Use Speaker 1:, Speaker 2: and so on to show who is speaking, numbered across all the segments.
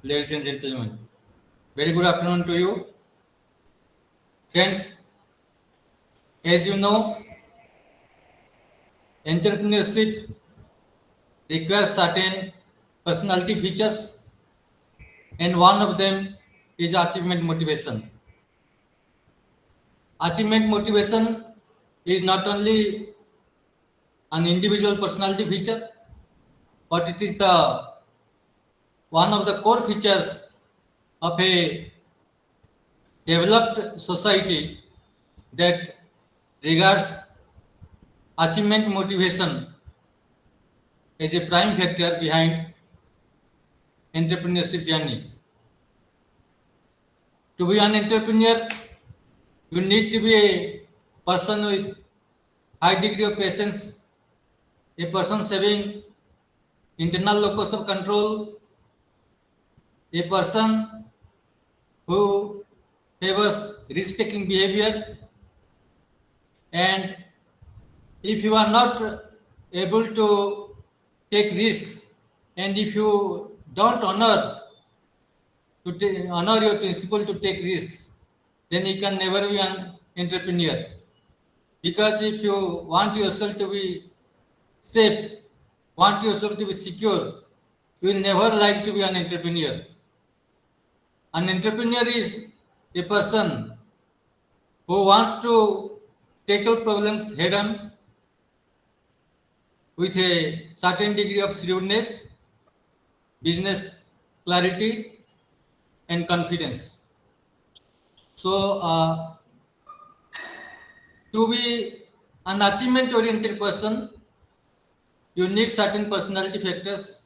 Speaker 1: ladies and gentlemen. Very good afternoon to you. Friends, as you know, entrepreneurship requires certain personality features, and one of them is achievement motivation. Achievement motivation is not only an individual personality feature, but it is the one of the core features of a developed society that regards achievement motivation as a prime factor behind entrepreneurship journey. To be an entrepreneur, you need to be a person with high degree of patience, a person having internal locus of control, a person who favors risk-taking behavior, and if you are not able to take risks, and if you don't honor your principle to take risks, then you can never be an entrepreneur. Because if you want yourself to be safe, want yourself to be secure, you will never like to be an entrepreneur. An entrepreneur is a person who wants to tackle problems head on with a certain degree of shrewdness, business clarity, and confidence. So, to be an achievement oriented person, you need certain personality factors,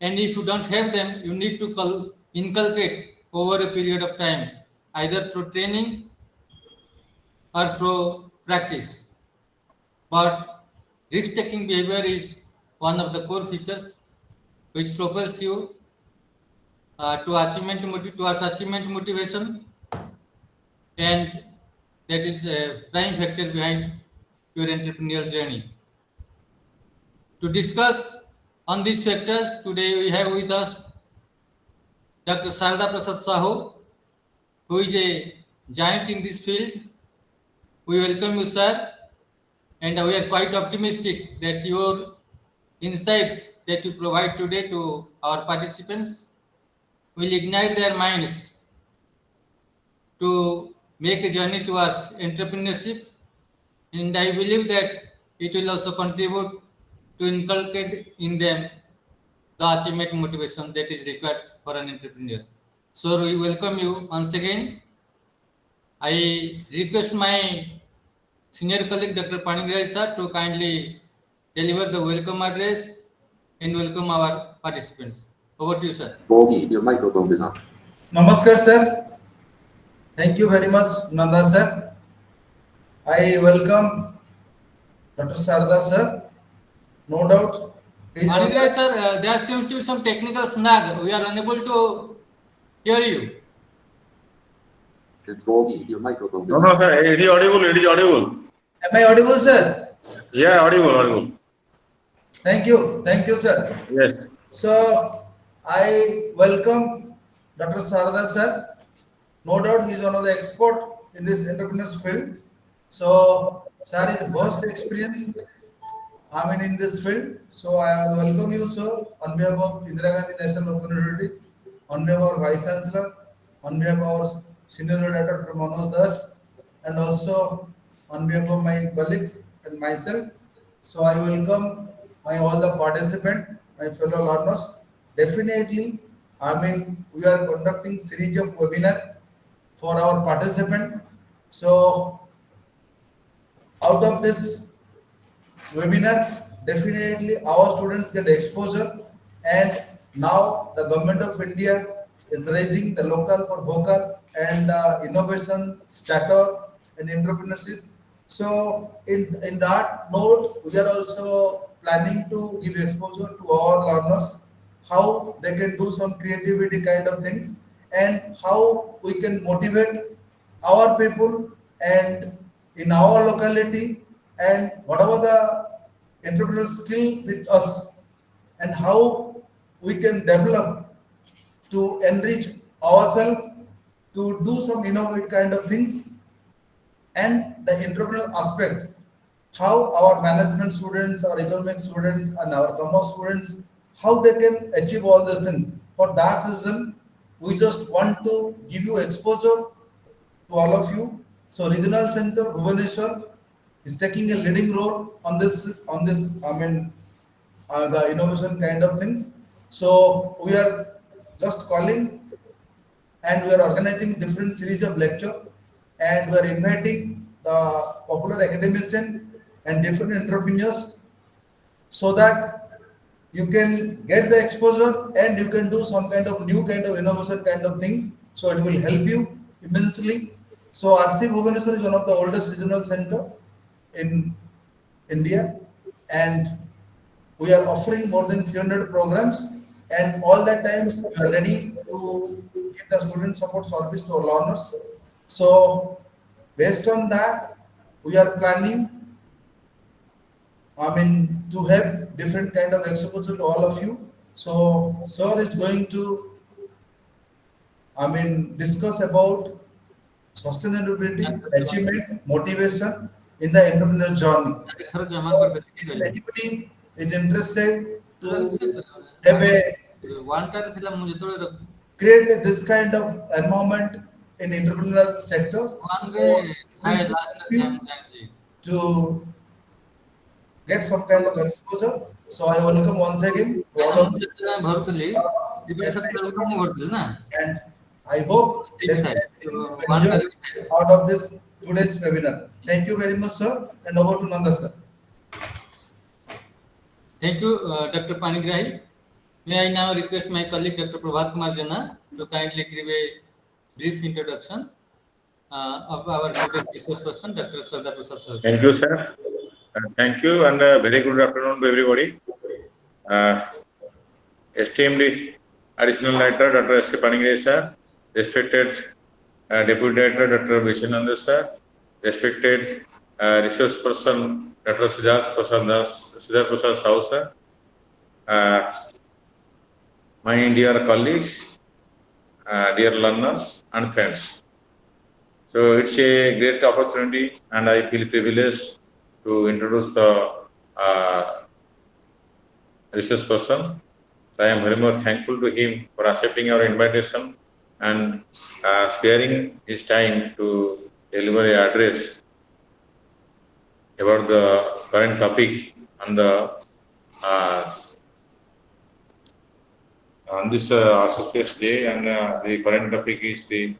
Speaker 1: and if you don't have them, you need to inculcate over a period of time, either through training or through practice. But risk-taking behavior is one of the core features which propels you towards achievement motivation, and that is a prime factor behind your entrepreneurial journey. To discuss on these factors, today we have with us Dr. Sarada Prasad Sahu, who is a giant in this field. We welcome you, sir, and we are quite optimistic that your insights that you provide today to our participants will ignite their minds to make a journey towards entrepreneurship, and I believe that it will also contribute to inculcate in them the achievement motivation that is required for an entrepreneur. So we welcome you once again. I request my senior colleague Dr. Panigrahi sir to kindly deliver the welcome address and welcome our participants. Over to you, sir.
Speaker 2: Bogey, your microphone is on.
Speaker 3: Namaskar, sir. Thank you very much, Nanda sir. I welcome Dr. Sarada sir. No doubt.
Speaker 1: Panigrahi sir, there seems to be some technical snag. We are unable to hear you.
Speaker 2: Bogey, your microphone is
Speaker 4: No,
Speaker 2: on.
Speaker 4: no, sir. It is audible. It is audible.
Speaker 3: Am I audible, sir?
Speaker 4: Yeah, audible.
Speaker 3: Thank you, sir.
Speaker 4: Yes.
Speaker 3: So I welcome Dr. Sarada sir. No doubt he is one of the expert in this entrepreneurs field. So sir is vast experience. In this field. So I welcome you, sir, on behalf of Indira Gandhi National Open University, on behalf of our Vice Chancellor, on behalf of our Senior Director Dr. Manoj Das, and also on behalf of my colleagues and myself. So I welcome all the participants, my fellow learners. Definitely, we are conducting series of webinar for our participant. So out of this webinars, definitely our students get exposure, and now the government of India is raising the local for vocal and the innovation startup and entrepreneurship. So in that note, we are also planning to give exposure to our learners, how they can do some creativity kind of things, and how we can motivate our people and in our locality, and whatever the entrepreneurial skill with us, and how we can develop to enrich ourselves, to do some innovative kind of things, and the entrepreneurial aspect, how our management students, our economic students, and our commerce students, how they can achieve all these things. For that reason, we just want to give you exposure to all of you. So regional center Bhubaneswar is taking a leading role on this. I mean, the innovation kind of things. So we are just calling and we are organizing different series of lecture, and we are inviting the popular academician and different entrepreneurs so that you can get the exposure and you can do some kind of new kind of innovation kind of thing. So it will help you immensely. So RC Bhubaneswar is one of the oldest regional center in India, and we are offering more than 300 programs, and all that times we are ready to give the student support service to our learners. So based on that, we are planning, I mean, to have different kind of exposure to all of you. So sir is going to, I mean, discuss about sustainability, achievement, motivation in the entrepreneurial journey.
Speaker 1: ଏଥର ଜମା
Speaker 3: So if
Speaker 1: କରିଦେଲି
Speaker 3: anybody is interested to have a
Speaker 1: one ଟାରେ ଥିଲା ମୁଁ ଯେତେବେଳେ
Speaker 3: create this kind of environment in entrepreneurial sector,
Speaker 1: one
Speaker 3: so
Speaker 1: ରେ
Speaker 3: we
Speaker 1: ଥାଏ
Speaker 3: should
Speaker 1: last
Speaker 3: help you
Speaker 1: ଜାଣିଛି
Speaker 3: to get some kind of exposure. So I welcome once again to all of
Speaker 1: ମୁଁ
Speaker 3: you,
Speaker 1: ଯେତେବେଳେ ଭରୁଥିଲି ଏବେ ସେତେବେଳେ ମୁଁ ଭରୁଥିଲି ନା
Speaker 3: and I hope
Speaker 1: ସେଇଠି ଥାଏ
Speaker 3: definitely you
Speaker 1: ୱାନ୍
Speaker 3: enjoy
Speaker 1: ଟାରେ ବି ଥାଏ
Speaker 3: out of this today's webinar. Thank you very much, sir, and over to Nanda, sir.
Speaker 1: Thank you, Dr. Panigrahi. May I now request my colleague Dr. Prabhat Kumar Jana to kindly give a brief introduction of our today's resource person, Dr. Sardar Prasad Sahu.
Speaker 4: Thank you, sir. Thank you, and very good afternoon to everybody. Esteemed additional director, Dr. S. K. Panigrahi, sir. Respected Deputy Director, Dr. Viswananda, sir. Respected resource person, Dr. Siddharth Prasad Sahu, sir. My dear colleagues, dear learners and friends. So it's a great opportunity, and I feel privileged to introduce the research person. So I am very much thankful to him for accepting our invitation and sparing his time to deliver an address about the current topic on the on this auspicious day, and the current topic is the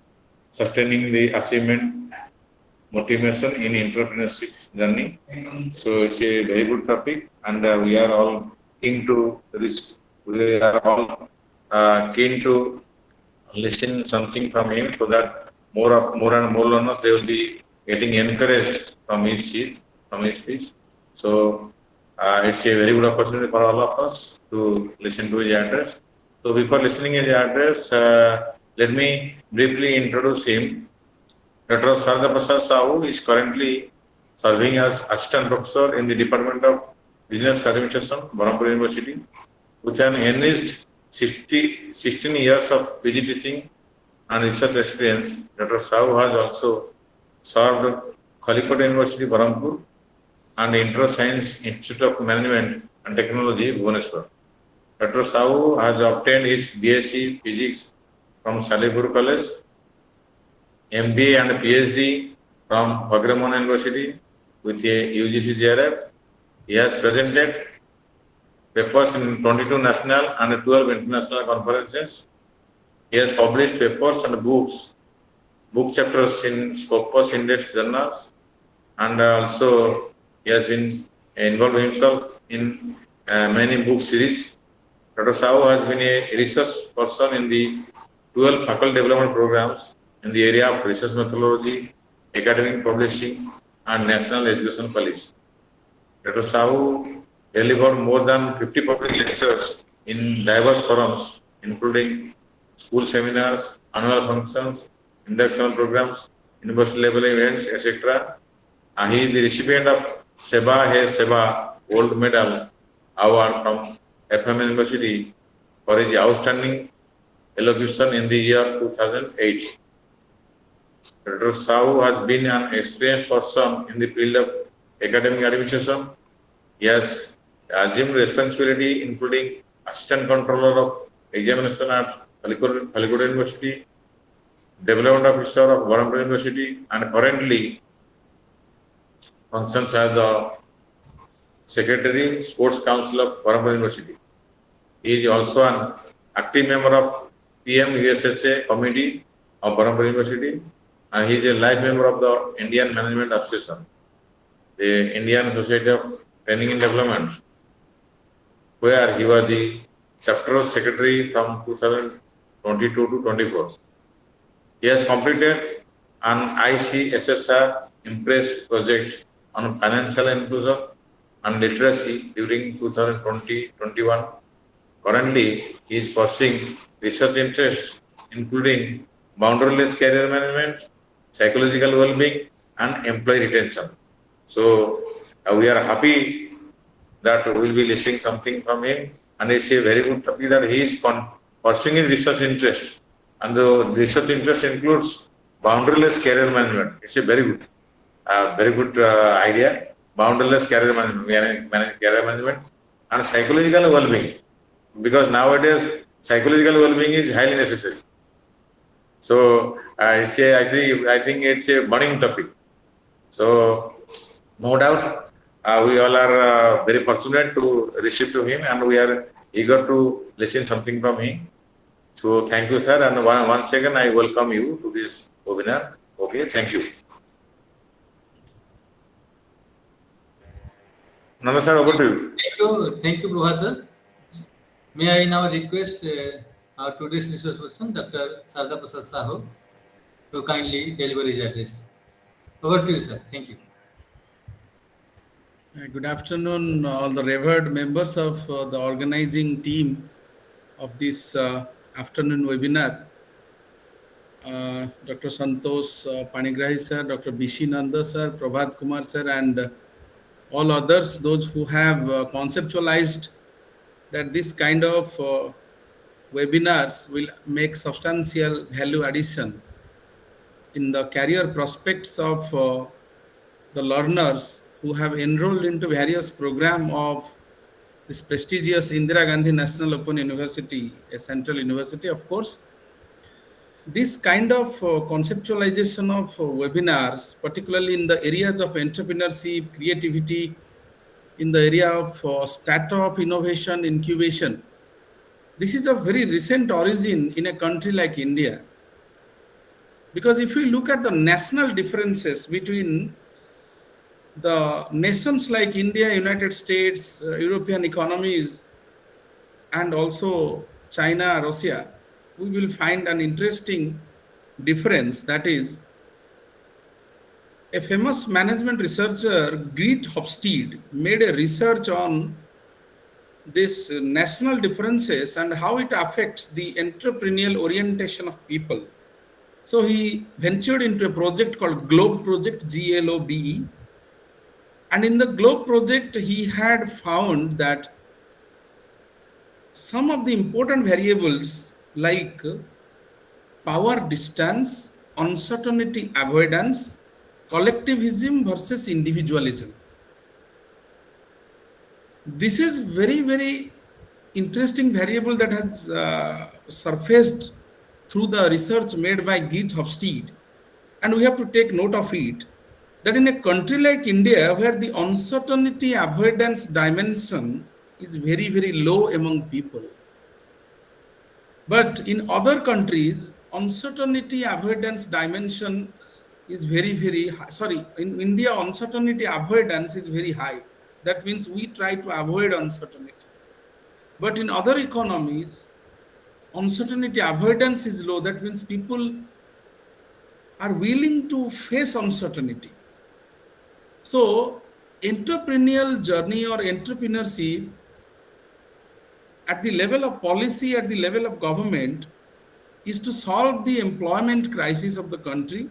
Speaker 4: sustaining the achievement motivation in entrepreneurship journey. So it's a very good topic, and we are all keen to this. We are all keen to listen something from him, so that more and more learners, they will be getting encouraged from his speech. So it's a very good opportunity for all of us to listen to his address. So before listening his address, let me briefly introduce him. Dr. Sardar Prasad Sahu is currently serving as Assistant Professor in the Department of Business Administration, Barampur University, with an enriched 16 years of PG teaching and research experience. Dr. Sahu has also served Calicut University, Barampur, and Intro Science Institute of Management and Technology, Bhubaneswar. Dr. Sahu has obtained his BSc Physics from Salipur College, MBA and PhD from Bagramon University with a UGC JRF. He has presented papers in 22 national and 12 international conferences. He has published papers and book chapters in Scopus Index journals, and also he has been involved himself in many book series. Dr. Sahu has been a research person in the 12 faculty development programs in the area of research methodology, academic publishing, and national education policy. Dr. Sahu delivered more than 50 public lectures in diverse forums, including school seminars, annual functions, induction programs, university level events, etc. He is the recipient of Seba Hai Seba Gold Medal Award from FM University for his outstanding elocution in the year 2008. Dr. Sahu has been an experienced person in the field of academic administration. He has assumed responsibility including assistant controller of examination at Calicut University, development officer of Varanasi University, and currently functions as the Secretary, Sports Council of Varanasi University. He is also an active member of PM USHA Committee of Varanasi University, and he is a life member of the Indian Management Association, the Indian Society of Training and Development, where he was the chapter secretary from 2022 to 24. He has completed an ICSSR Impress project on financial inclusion and literacy during 2020-21. Currently, he is pursuing research interests including boundaryless career management, psychological well-being, and employee retention. So we are happy that we will be listening something from him, and it's a very good topic that he is pursuing his research interest, and the research interest includes boundaryless career management. It's a very good idea. Boundaryless career management, career management, and psychological well-being, because nowadays psychological well-being is highly necessary. So I think it's a burning topic. So no doubt we all are very fortunate to receive to him, and we are eager to listen something from him. So thank you, sir, and once again I welcome you to this webinar. Okay, thank you. Nanda sir, over to you.
Speaker 1: Thank you, Professor. May I now request our today's resource person, Dr. Sarda Prasad Sahu, to kindly deliver his address. Over to you, sir. Thank you.
Speaker 5: Good afternoon, all the revered members of the organizing team of this afternoon webinar. Dr. Santosh Panigrahi sir, Dr. Bishi Nanda sir, Prabhat Kumar sir, and all others, those who have conceptualized that this kind of webinars will make substantial value addition in the career prospects of the learners who have enrolled into various programs of this prestigious Indira Gandhi National Open University, a central university, of course. This kind of conceptualization of webinars, particularly in the areas of entrepreneurship, creativity, in the area of startup innovation, incubation, this is of very recent origin in a country like India. Because if we look at the national differences between the nations like India, United States, European economies, and also China, Russia, we will find an interesting difference. That is, a famous management researcher, Geert Hofstede, made a research on this national differences and how it affects the entrepreneurial orientation of people. So he ventured into a project called GLOBE project, GLOBE. And in the GLOBE project, he had found that some of the important variables like power distance, uncertainty avoidance, collectivism versus individualism. This is very, very interesting variable that has surfaced through the research made by Geert Hofstede. And we have to take note of it, that in a country like India, where the uncertainty avoidance dimension is very, very low among people. But in other countries, uncertainty avoidance dimension is very, very high. Sorry, in India, uncertainty avoidance is very high. That means we try to avoid uncertainty. But in other economies, uncertainty avoidance is low. That means people are willing to face uncertainty. So, entrepreneurial journey or entrepreneurship at the level of policy, at the level of government, is to solve the employment crisis of the country,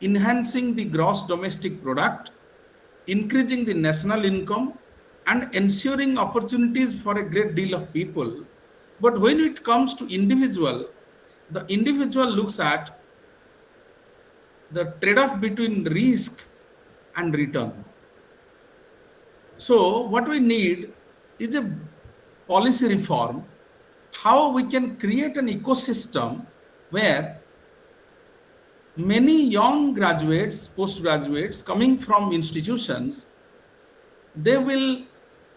Speaker 5: enhancing the gross domestic product, increasing the national income, and ensuring opportunities for a great deal of people. But when it comes to individual, the individual looks at the trade-off between risk and return. So what we need is a policy reform, how we can create an ecosystem where many young graduates, postgraduates coming from institutions, they will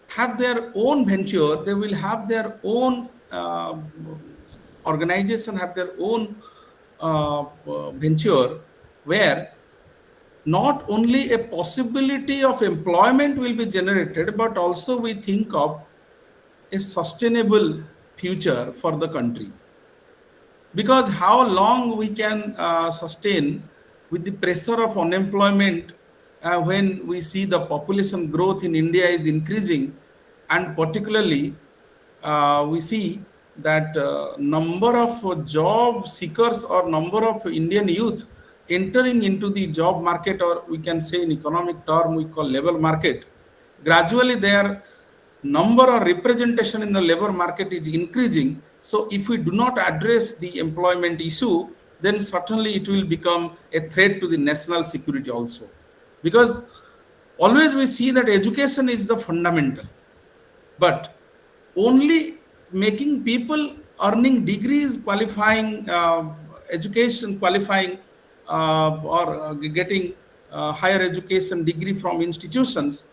Speaker 5: have their own venture, they will have their own organization, have their own venture where not only a possibility of employment will be generated, but also we think of a sustainable future for the country. Because how long we can sustain with the pressure of unemployment when we see the population growth in India is increasing, and particularly we see that number of job seekers or number of Indian youth entering into the job market, or we can say in economic term we call labor market, gradually their number or representation in the labor market is increasing. So if we do not address the employment issue, then certainly it will become a threat to the national security also. Because always we see that education is the fundamental, but only making people earning degrees, qualifying education, qualifying or getting higher education degree from institutions,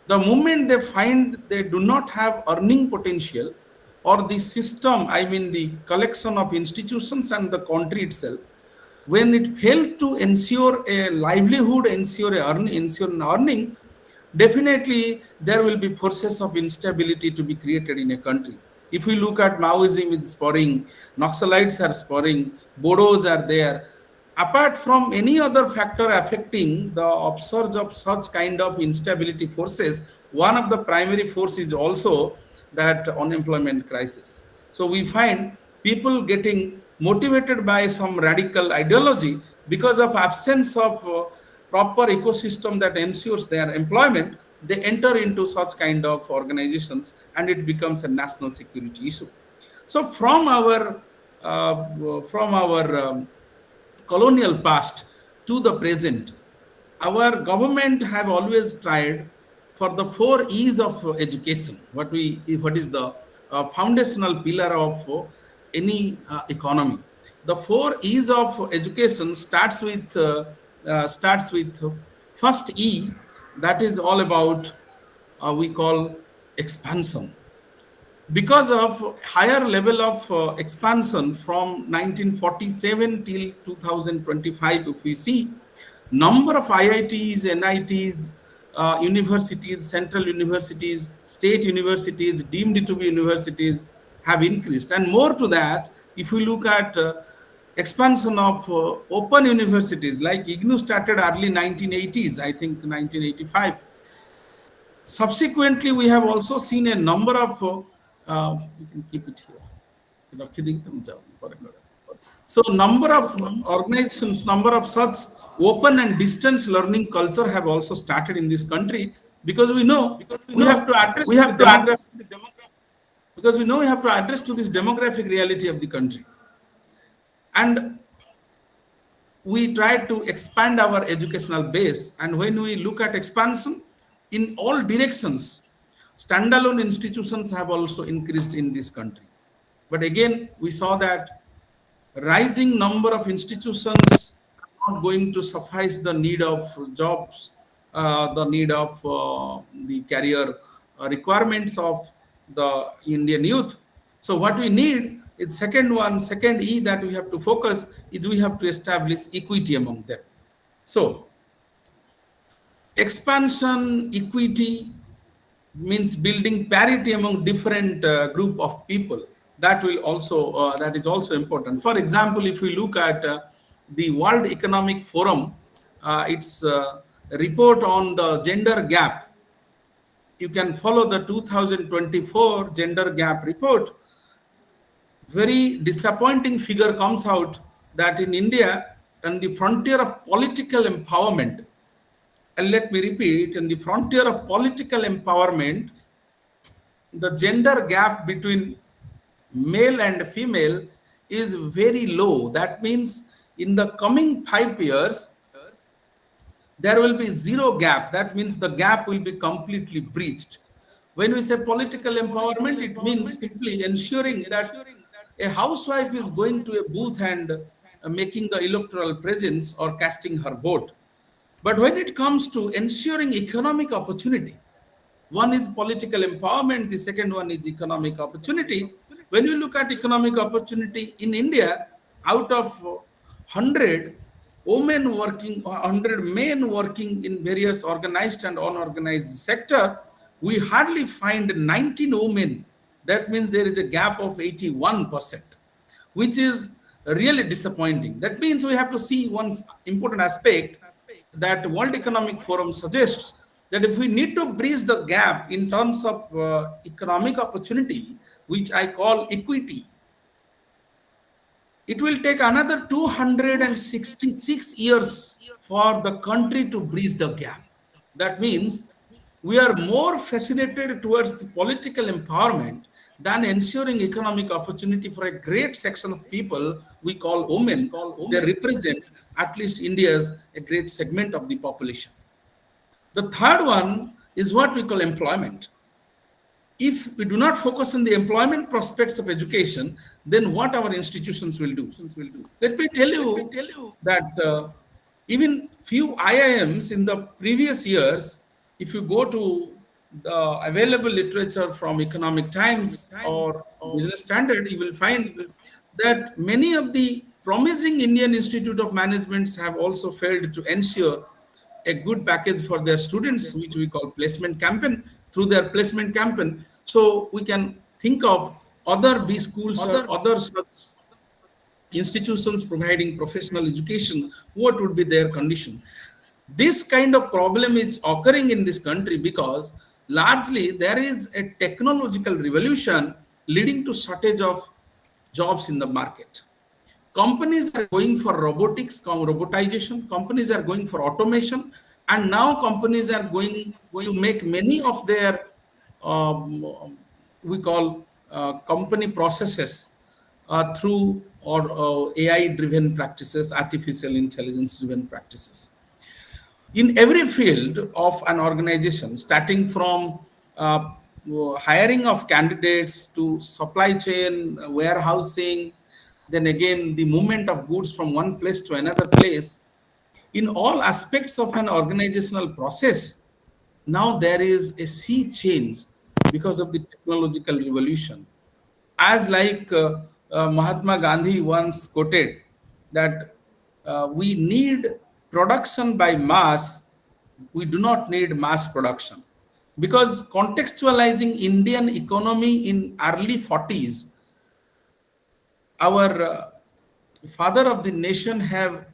Speaker 5: the moment they find they do not have earning potential, or the system, I mean the collection of institutions and the country itself, when it failed to ensure a livelihood, ensure an earning, definitely there will be forces of instability to be created in a country. If we look at Maoism is spurring, Naxalites are spurring, Bodos are there. Apart from any other factor affecting the upsurge of such kind of instability forces, one of the primary forces is also that unemployment crisis. So we find people getting motivated by some radical ideology because of absence of proper ecosystem that ensures their employment, they enter into such kind of organizations and it becomes a national security issue. So from our colonial past to the present, our government have always tried for the 4 E's of education. What is the foundational pillar of any economy? The 4 E's of education starts with first E, that is all about we call expansion. Because of higher level of expansion from 1947 till 2025, if we see, number of IITs, NITs, universities, central universities, state universities, deemed to be universities have increased. And more to that, if we look at expansion of open universities, like IGNU started early 1980s, I think 1985. Subsequently, we have also seen a number of, you can keep it here. So number of organizations, number of such open and distance learning culture have also started in this country, because we know we have to address the demographic, because we know we have to address to this demographic reality of the country. And we try to expand our educational base, and when we look at expansion in all directions, standalone institutions have also increased in this country. But again, we saw that rising number of institutions are not going to suffice the need of jobs, the need of the career requirements of the Indian youth. So what we need is second E that we have to focus is we have to establish equity among them. So expansion, equity means building parity among different group of people. That will also that is also important. For example, if we look at the World Economic Forum, its report on the gender gap, you can follow the 2024 gender gap report. Very disappointing figure comes out that in India, on the frontier of political empowerment, and let me repeat, in the frontier of political empowerment, the gender gap between male and female is very low. That means in the coming 5 years, there will be zero gap. That means the gap will be completely breached. When we say political empowerment, it means simply ensuring that a housewife is going to a booth and making the electoral presence or casting her vote. But when it comes to ensuring economic opportunity, one is political empowerment, the second one is economic opportunity. When you look at economic opportunity in India, out of 100 women working, 100 men working in various organized and unorganized sector, we hardly find 19 women. That means there is a gap of 81%, which is really disappointing. That means we have to see one important aspect that World Economic Forum suggests, that if we need to bridge the gap in terms of economic opportunity, which I call equity, it will take another 266 years for the country to bridge the gap. That means we are more fascinated towards the political empowerment than ensuring economic opportunity for a great section of people we call women. They represent at least India's a great segment of the population. The third one is what we call employment. If we do not focus on the employment prospects of education, then what our institutions will do? Let me tell you that even few IIMs in the previous years, if you go to the available literature from Economic Times or Business Standard, you will find that many of the promising Indian Institute of Managements have also failed to ensure a good package for their students, which we call placement campaign, through their placement campaign. So we can think of other B schools or other such institutions providing professional education, what would be their condition? This kind of problem is occurring in this country because largely there is a technological revolution leading to shortage of jobs in the market. Companies are going for robotics, robotization. Companies are going for automation, and now companies are going to make many of their we call company processes through or AI-driven practices, artificial intelligence-driven practices. In every field of an organization, starting from hiring of candidates to supply chain, warehousing, then again the movement of goods from one place to another place, in all aspects of an organizational process, now there is a sea change because of the technological revolution. As like Mahatma Gandhi once quoted that we need production by mass, we do not need mass production. Because contextualizing Indian economy in early 40s, our father of the nation have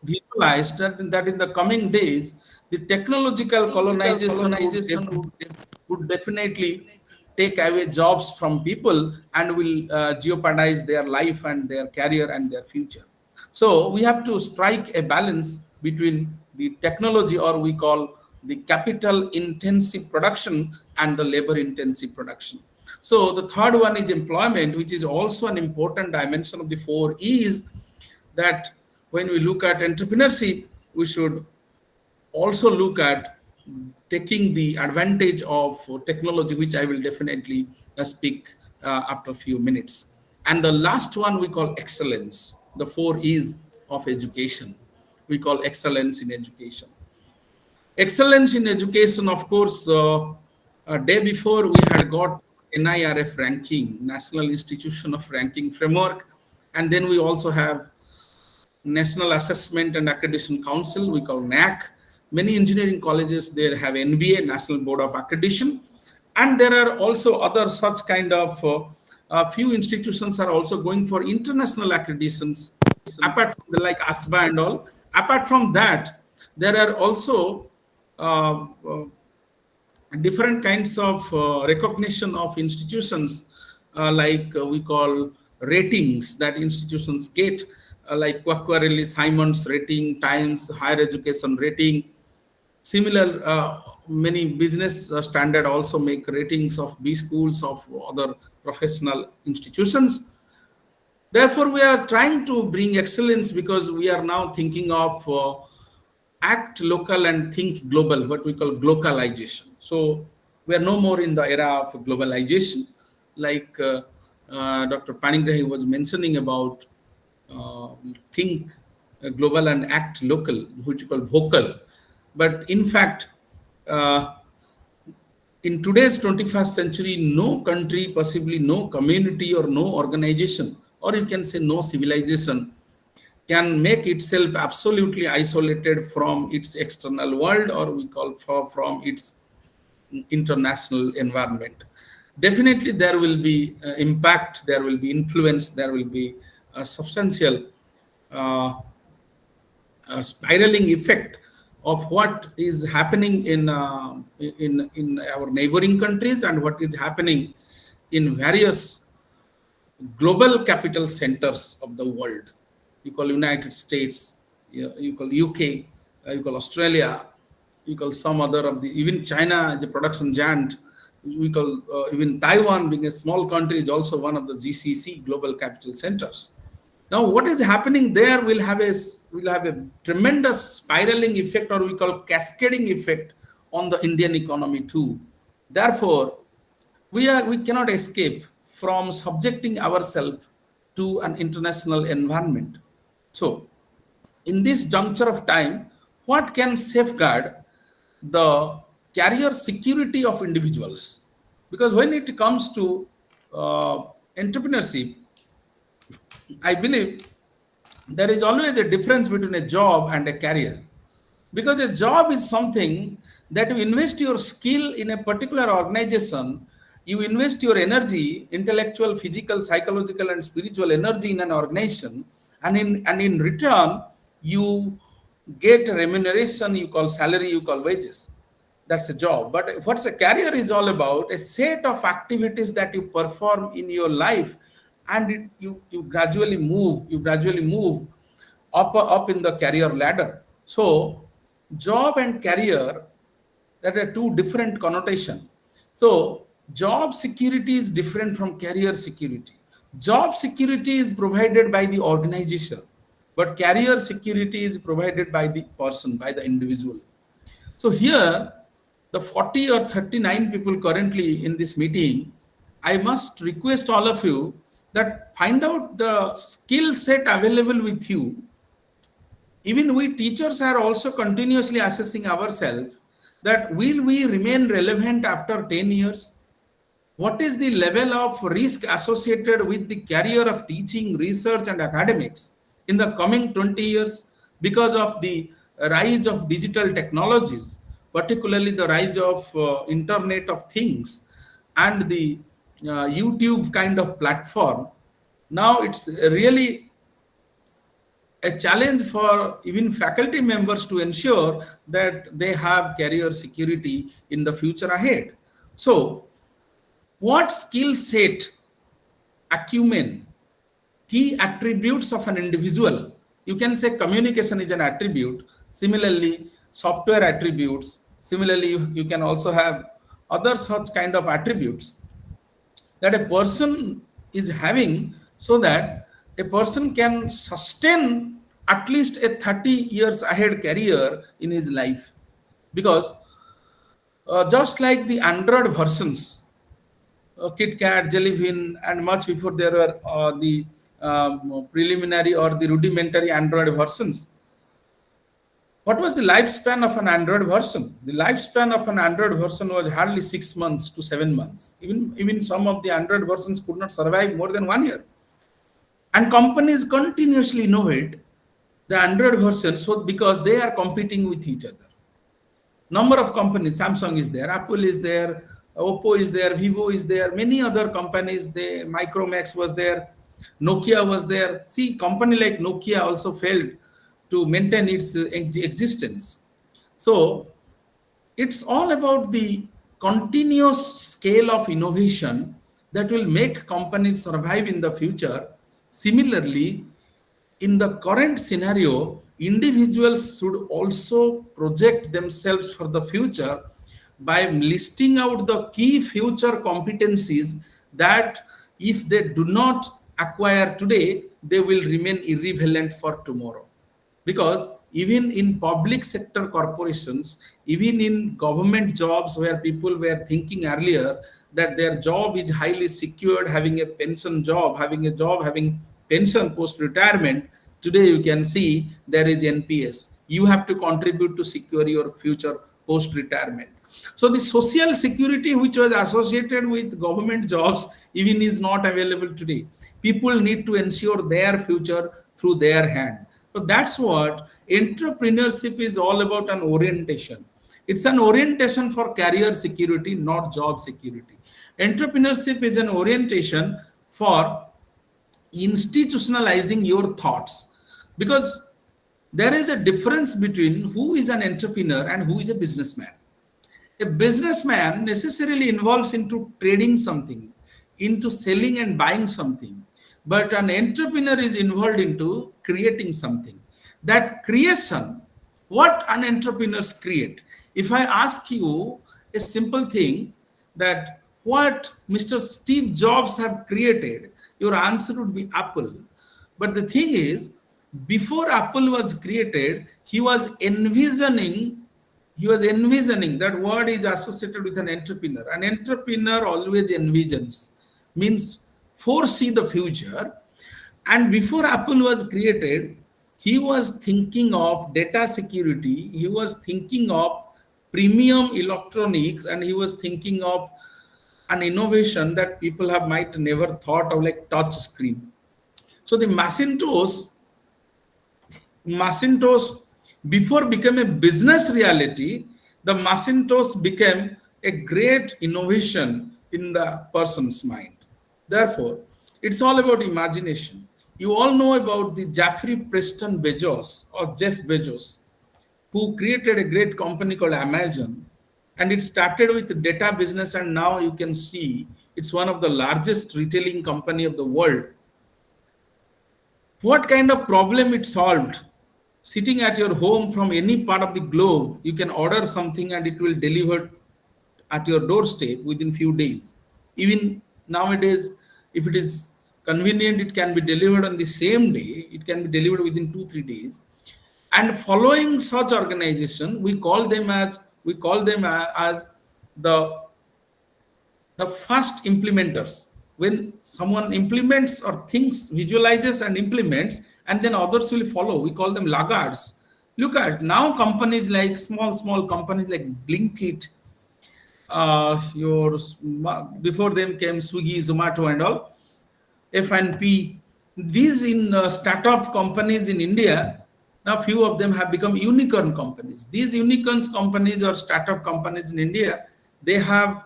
Speaker 5: visualized that in the coming days, the technological colonization would definitely take away jobs from people and will jeopardize their life and their career and their future. So we have to strike a balance between the technology, or we call the capital intensive production, and the labor intensive production. So the third one is employment, which is also an important dimension of the 4 E's, that when we look at entrepreneurship, we should also look at taking the advantage of technology, which I will definitely speak after a few minutes. And the last one we call excellence, the 4 E's of education. We call excellence in education. Excellence in education, of course, a day before we had got NIRF ranking, National Institution of Ranking Framework, and then we also have National Assessment and Accreditation Council, we call NAC. Many engineering colleges, they have NBA, National Board of Accreditation, and there are also other such kind of few institutions are also going for international accreditations, apart from like ASBA and all. Apart from that, there are also different kinds of recognition of institutions, we call ratings that institutions get, like Quacquarelli Simons rating, Times Higher Education rating. Similar, many business standard also make ratings of B schools, of other professional institutions. Therefore, we are trying to bring excellence because we are now thinking of act local and think global, what we call globalization. So we are no more in the era of globalization, like Dr. Panigrahi was mentioning about think global and act local, which we call vocal. But in fact, in today's 21st century, no country, possibly no community or no organization, or you can say no civilization, can make itself absolutely isolated from its external world, or we call from its international environment. Definitely there will be impact, there will be influence, there will be a substantial spiraling effect of what is happening in our neighboring countries and what is happening in various global capital centers of the world. You call United States, you call UK, you call Australia, you call some other of the, even China, the production giant. We call even Taiwan, being a small country, is also one of the GCC global capital centers. Now, what is happening there will have a tremendous spiraling effect, or we call cascading effect, on the Indian economy too. Therefore, we cannot escape from subjecting ourselves to an international environment. So, in this juncture of time, what can safeguard the career security of individuals? Because when it comes to entrepreneurship, I believe there is always a difference between a job and a career. Because a job is something that you invest your skill in a particular organization, you invest your energy, intellectual, physical, psychological, and spiritual energy in an organization, and in return, you get remuneration, you call salary, you call wages. That's a job. But what's a career is all about, a set of activities that you perform in your life, and you gradually move up in the career ladder. So job and career, that are two different connotation. So job security is different from career security. Job security is provided by the organization, but career security is provided by the person, by the individual. So here, the 40 or 39 people currently in this meeting, I must request all of you that find out the skill set available with you. Even we teachers are also continuously assessing ourselves that will we remain relevant after 10 years? What is the level of risk associated with the career of teaching, research, and academics in the coming 20 years because of the rise of digital technologies, particularly the rise of Internet of Things and the YouTube kind of platform? Now it's really a challenge for even faculty members to ensure that they have career security in the future ahead. So, what skill set, acumen, key attributes of an individual? You can say communication is an attribute. Similarly, software attributes. Similarly, you can also have other such kind of attributes that a person is having, so that a person can sustain at least a 30 years ahead career in his life. Because just like the Android versions, KitKat, Jellybean, and much before there were the preliminary or the rudimentary Android versions. What was the lifespan of an Android version? The lifespan of an Android version was hardly 6 months to 7 months. Even some of the Android versions could not survive more than 1 year. And companies continuously innovate the Android version, so because they are competing with each other. Number of companies, Samsung is there, Apple is there, Oppo is there, Vivo is there, many other companies, Micromax was there, Nokia was there. See, company like Nokia also failed to maintain its existence. So it's all about the continuous scale of innovation that will make companies survive in the future. Similarly, in the current scenario, individuals should also project themselves for the future by listing out the key future competencies that if they do not acquire today, they will remain irrelevant for tomorrow. Because even in public sector corporations, even in government jobs where people were thinking earlier that their job is highly secured, having a pension job, having pension post retirement, today you can see there is NPS. You have to contribute to secure your future post retirement. So the social security which was associated with government jobs even is not available today. People need to ensure their future through their hand. So that's what entrepreneurship is all about, an orientation. It's an orientation for career security, not job security. Entrepreneurship is an orientation for institutionalizing your thoughts, because there is a difference between who is an entrepreneur and who is a businessman. A businessman necessarily involves into trading something, into selling and buying something, but an entrepreneur is involved into creating something. That creation, what an entrepreneurs create. If I ask you a simple thing, that what Mr. Steve Jobs have created, your answer would be Apple. But the thing is, before Apple was created, he was envisioning that word is associated with an entrepreneur. An entrepreneur always envisions, means foresee the future. And before Apple was created, he was thinking of data security, he was thinking of premium electronics, and he was thinking of an innovation that people have might never thought of, like touch screen. So the Macintosh, before became a business reality, the Macintosh became a great innovation in the person's mind. Therefore, it's all about imagination. You all know about the Jeffrey Preston Bezos, or Jeff Bezos, who created a great company called Amazon. And it started with data business, and now you can see it's one of the largest retailing company of the world. What kind of problem it solved? Sitting at your home from any part of the globe, you can order something and it will deliver at your doorstep within few days. Even nowadays, if it is convenient, it can be delivered on the same day. It can be delivered within 2-3 days. And following such organization, we call them as the first implementers. When someone implements or thinks, visualizes and implements, and then others will follow, we call them laggards. Look at now companies like small companies like Blinkit, before them came Swiggy, Zomato and all, F&P. These in startup companies in India, now few of them have become unicorn companies. These unicorns companies or startup companies in India, they have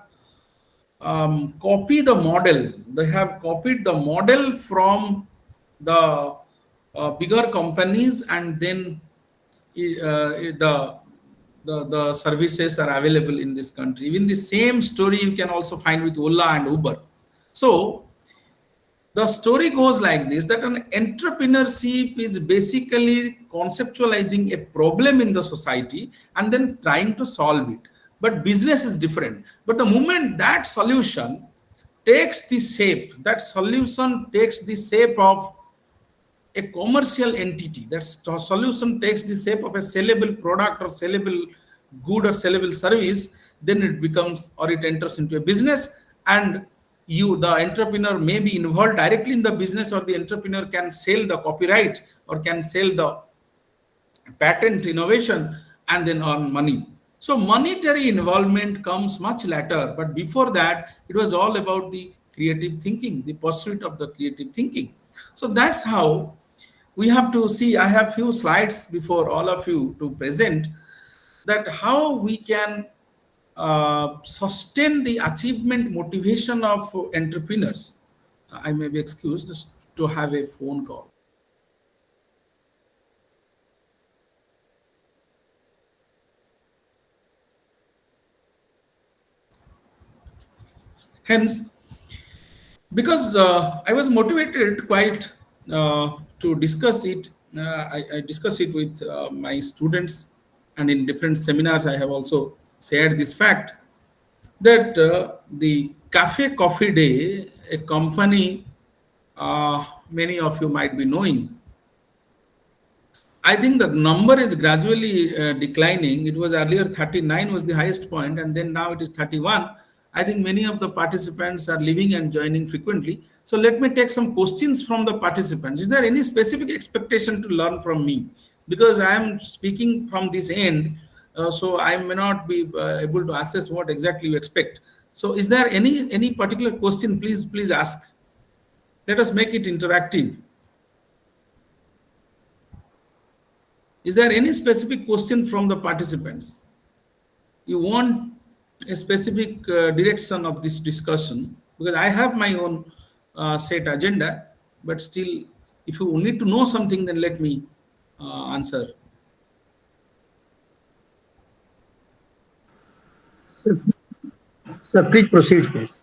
Speaker 5: copied the model. They have copied the model from the bigger companies, and then the services are available in this country. Even the same story you can also find with Ola and Uber. So the story goes like this, that an entrepreneurship is basically conceptualizing a problem in the society and then trying to solve it. But business is different. But the moment that solution takes the shape of a commercial entity, that solution takes the shape of a sellable product or sellable good or sellable service, then it becomes, or it enters into a business, and the entrepreneur may be involved directly in the business, or the entrepreneur can sell the copyright or can sell the patent innovation and then earn money. So monetary involvement comes much later, but before that, it was all about the creative thinking, the pursuit of the creative thinking. So that's how we have to see. I have few slides before all of you to present that how we can sustain the achievement motivation of entrepreneurs. I may be excused just to have a phone call. Hence, because I was motivated quite to discuss it, I discuss it with my students, and in different seminars I have also shared this fact that the Cafe Coffee Day, a company many of you might be knowing. I think the number is gradually declining. It was earlier 39 was the highest point, and then now it is 31. I think many of the participants are leaving and joining frequently. So let me take some questions from the participants. Is there any specific expectation to learn from me? Because I am speaking from this end, so I may not be able to assess what exactly you expect. So is there any particular question? Please ask. Let us make it interactive. Is there any specific question from the participants? You want a specific direction of this discussion? Because I have my own set agenda, but still, if you need to know something, then let me answer.
Speaker 6: Sir, please proceed, please.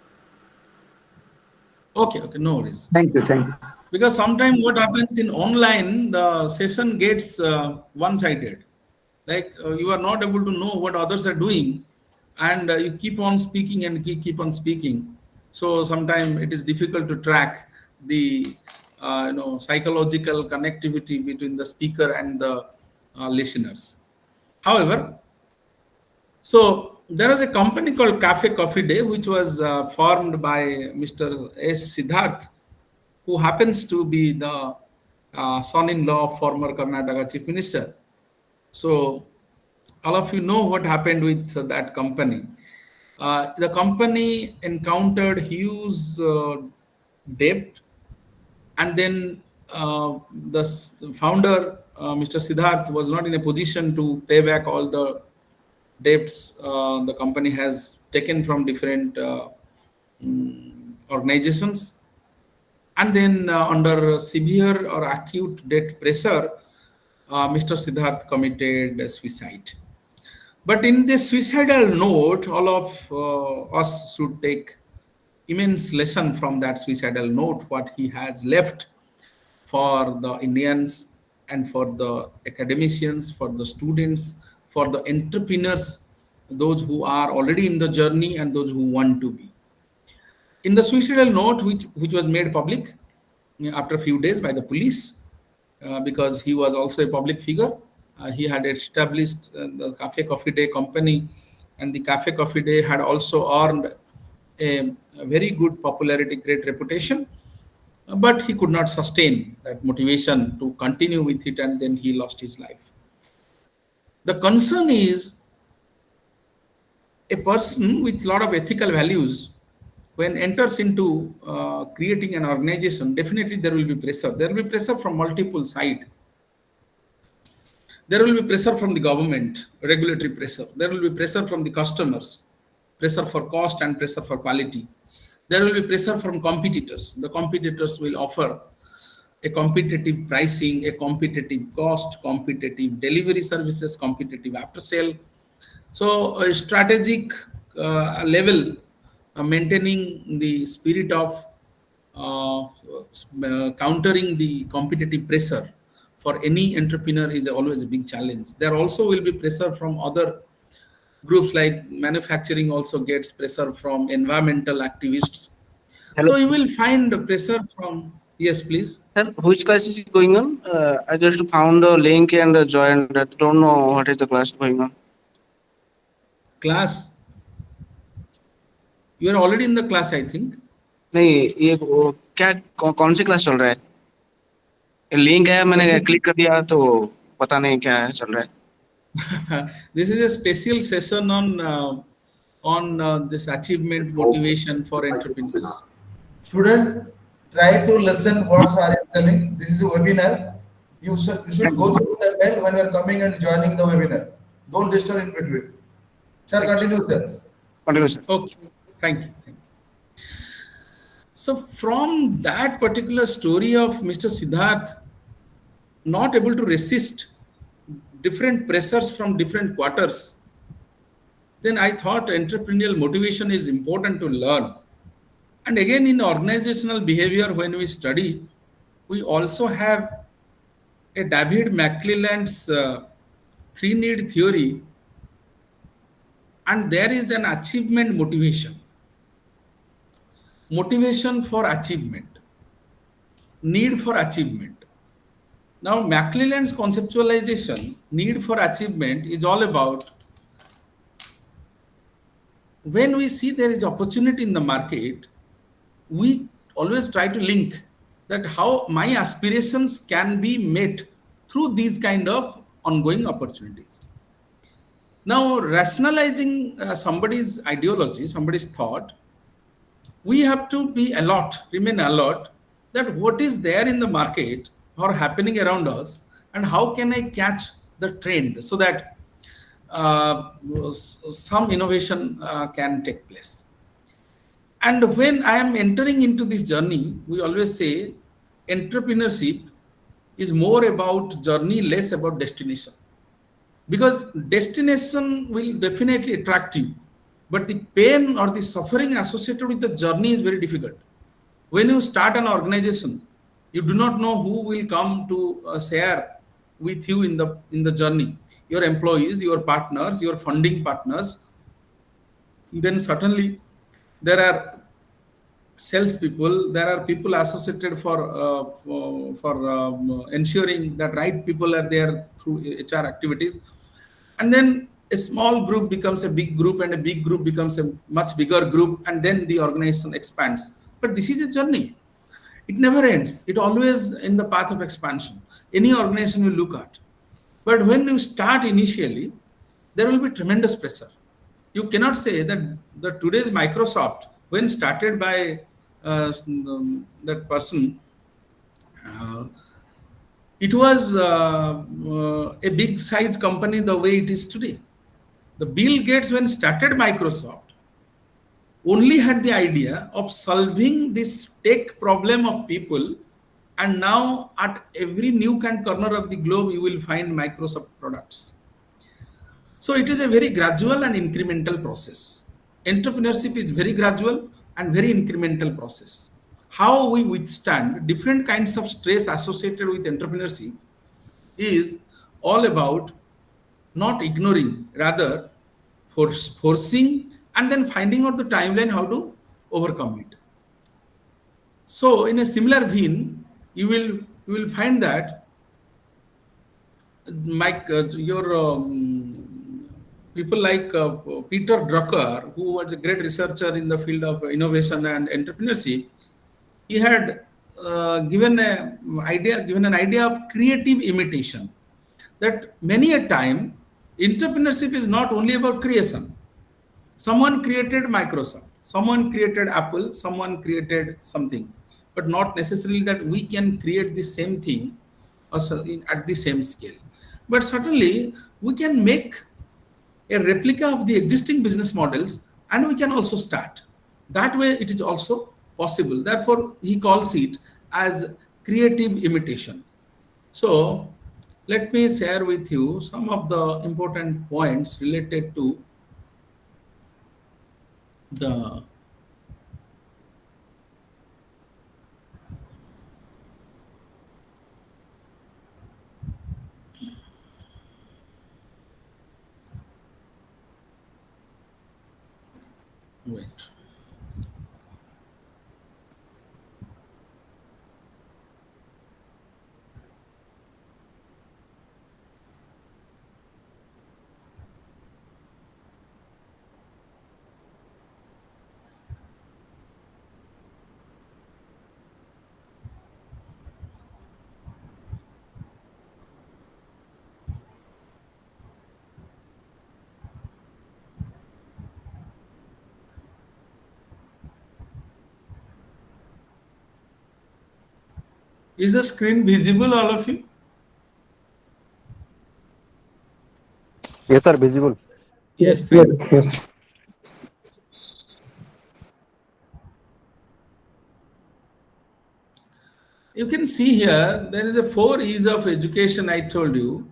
Speaker 5: Okay, no worries.
Speaker 6: Thank you, thank you.
Speaker 5: Because sometimes what happens in online, the session gets one-sided. Like you are not able to know what others are doing, and you keep on speaking and keep on speaking. So sometimes it is difficult to track the psychological connectivity between the speaker and the listeners. However, so there was a company called Cafe Coffee Day, which was formed by Mr. S. Siddharth, who happens to be the son-in-law of former Karnataka Chief Minister. So all of you know what happened with that company. The company encountered huge debt, and then the founder, Mr. Siddharth, was not in a position to pay back all the debts the company has taken from different organizations. And then under severe or acute debt pressure, Mr. Siddharth committed suicide. But in this suicidal note, all of us should take immense lesson from that suicidal note, what he has left for the Indians and for the academicians, for the students, for the entrepreneurs, those who are already in the journey and those who want to be. In the suicidal note, which was made public after a few days by the police, because he was also a public figure, he had established the Cafe Coffee Day company, and the Cafe Coffee Day had also earned a very good popularity, great reputation, but he could not sustain that motivation to continue with it, and then he lost his life. The concern is a person with a lot of ethical values, when enters into creating an organization, definitely there will be pressure. There will be pressure from multiple sides. There will be pressure from the government, regulatory pressure. There will be pressure from the customers, pressure for cost and pressure for quality. There will be pressure from competitors. The competitors will offer a competitive pricing, a competitive cost, competitive delivery services, competitive after sale. So a strategic level, maintaining the spirit of countering the competitive pressure for any entrepreneur is always a big challenge. There also will be pressure from other groups, like manufacturing also gets pressure from environmental activists.
Speaker 7: Hello,
Speaker 5: So you will find pressure from, yes, please.
Speaker 7: sir. Which class is going on? I just found a link and joined. I don't know what is the class going on.
Speaker 5: Class, you are already in the class, I think.
Speaker 7: नहीं ये क्या कौन सी class चल रहा है? ये link है, मैंने क्लिक कर दिया तो पता नहीं क्या है चल रहा है.
Speaker 5: This is a special session on this achievement motivation for entrepreneurs.
Speaker 3: Student, try to listen what sir is telling. This is a webinar. You should go through the bell when you are coming and joining the webinar. Don't disturb in between. Sir, continue, sir.
Speaker 7: Continue, sir.
Speaker 5: Okay, thank you. So from that particular story of Mr. Siddharth, not able to resist different pressures from different quarters, then I thought entrepreneurial motivation is important to learn. And again, in organizational behavior, when we study, we also have a David McClelland's three-need theory, and there is an achievement motivation. Motivation for achievement. need for achievement. Now, McClelland's conceptualization, need for achievement, is all about when we see there is opportunity in the market, we always try to link that how my aspirations can be met through these kind of ongoing opportunities. Now, rationalizing somebody's ideology, somebody's thought, we have to be alert, remain alert that what is there in the market or happening around us and how can I catch the trend so that some innovation can take place. And when I am entering into this journey, we always say entrepreneurship is more about journey, less about destination. Because destination will definitely attract you, but the pain or the suffering associated with the journey is very difficult. When you start an organization, you do not know who will come to share with you in the journey. Your employees, your partners, your funding partners. Then certainly there are salespeople. There are people associated for ensuring that right people are there through HR activities, and then a small group becomes a big group, and a big group becomes a much bigger group, and then the organization expands. But this is a journey. It never ends. It always in the path of expansion. Any organization you look at. But when you start initially, there will be tremendous pressure. You cannot say that the today's Microsoft, when started by that person, it was a big size company the way it is today. The Bill Gates, when started Microsoft, only had the idea of solving this tech problem of people, and now at every nook and corner of the globe you will find Microsoft products. So it is a very gradual and incremental process. Entrepreneurship is very gradual and very incremental process. How we withstand different kinds of stress associated with entrepreneurship is all about not ignoring, rather forcing, and then finding out the timeline how to overcome it. So in a similar vein, you will find that people like Peter Drucker, who was a great researcher in the field of innovation and entrepreneurship, he had given an idea of creative imitation. That many a time, entrepreneurship is not only about creation. Someone created Microsoft, someone created Apple, someone created something, but not necessarily that we can create the same thing at the same scale. But certainly, we can make a replica of the existing business models, and we can also start. That way, it is also possible. Therefore, he calls it as creative imitation. So, let me share with you some of the important points related to the wait. Is the screen visible, all of you?
Speaker 6: Yes, sir, visible.
Speaker 5: Yes, thank you.
Speaker 6: Yes.
Speaker 5: You can see here, there is a 4 E's of education I told you.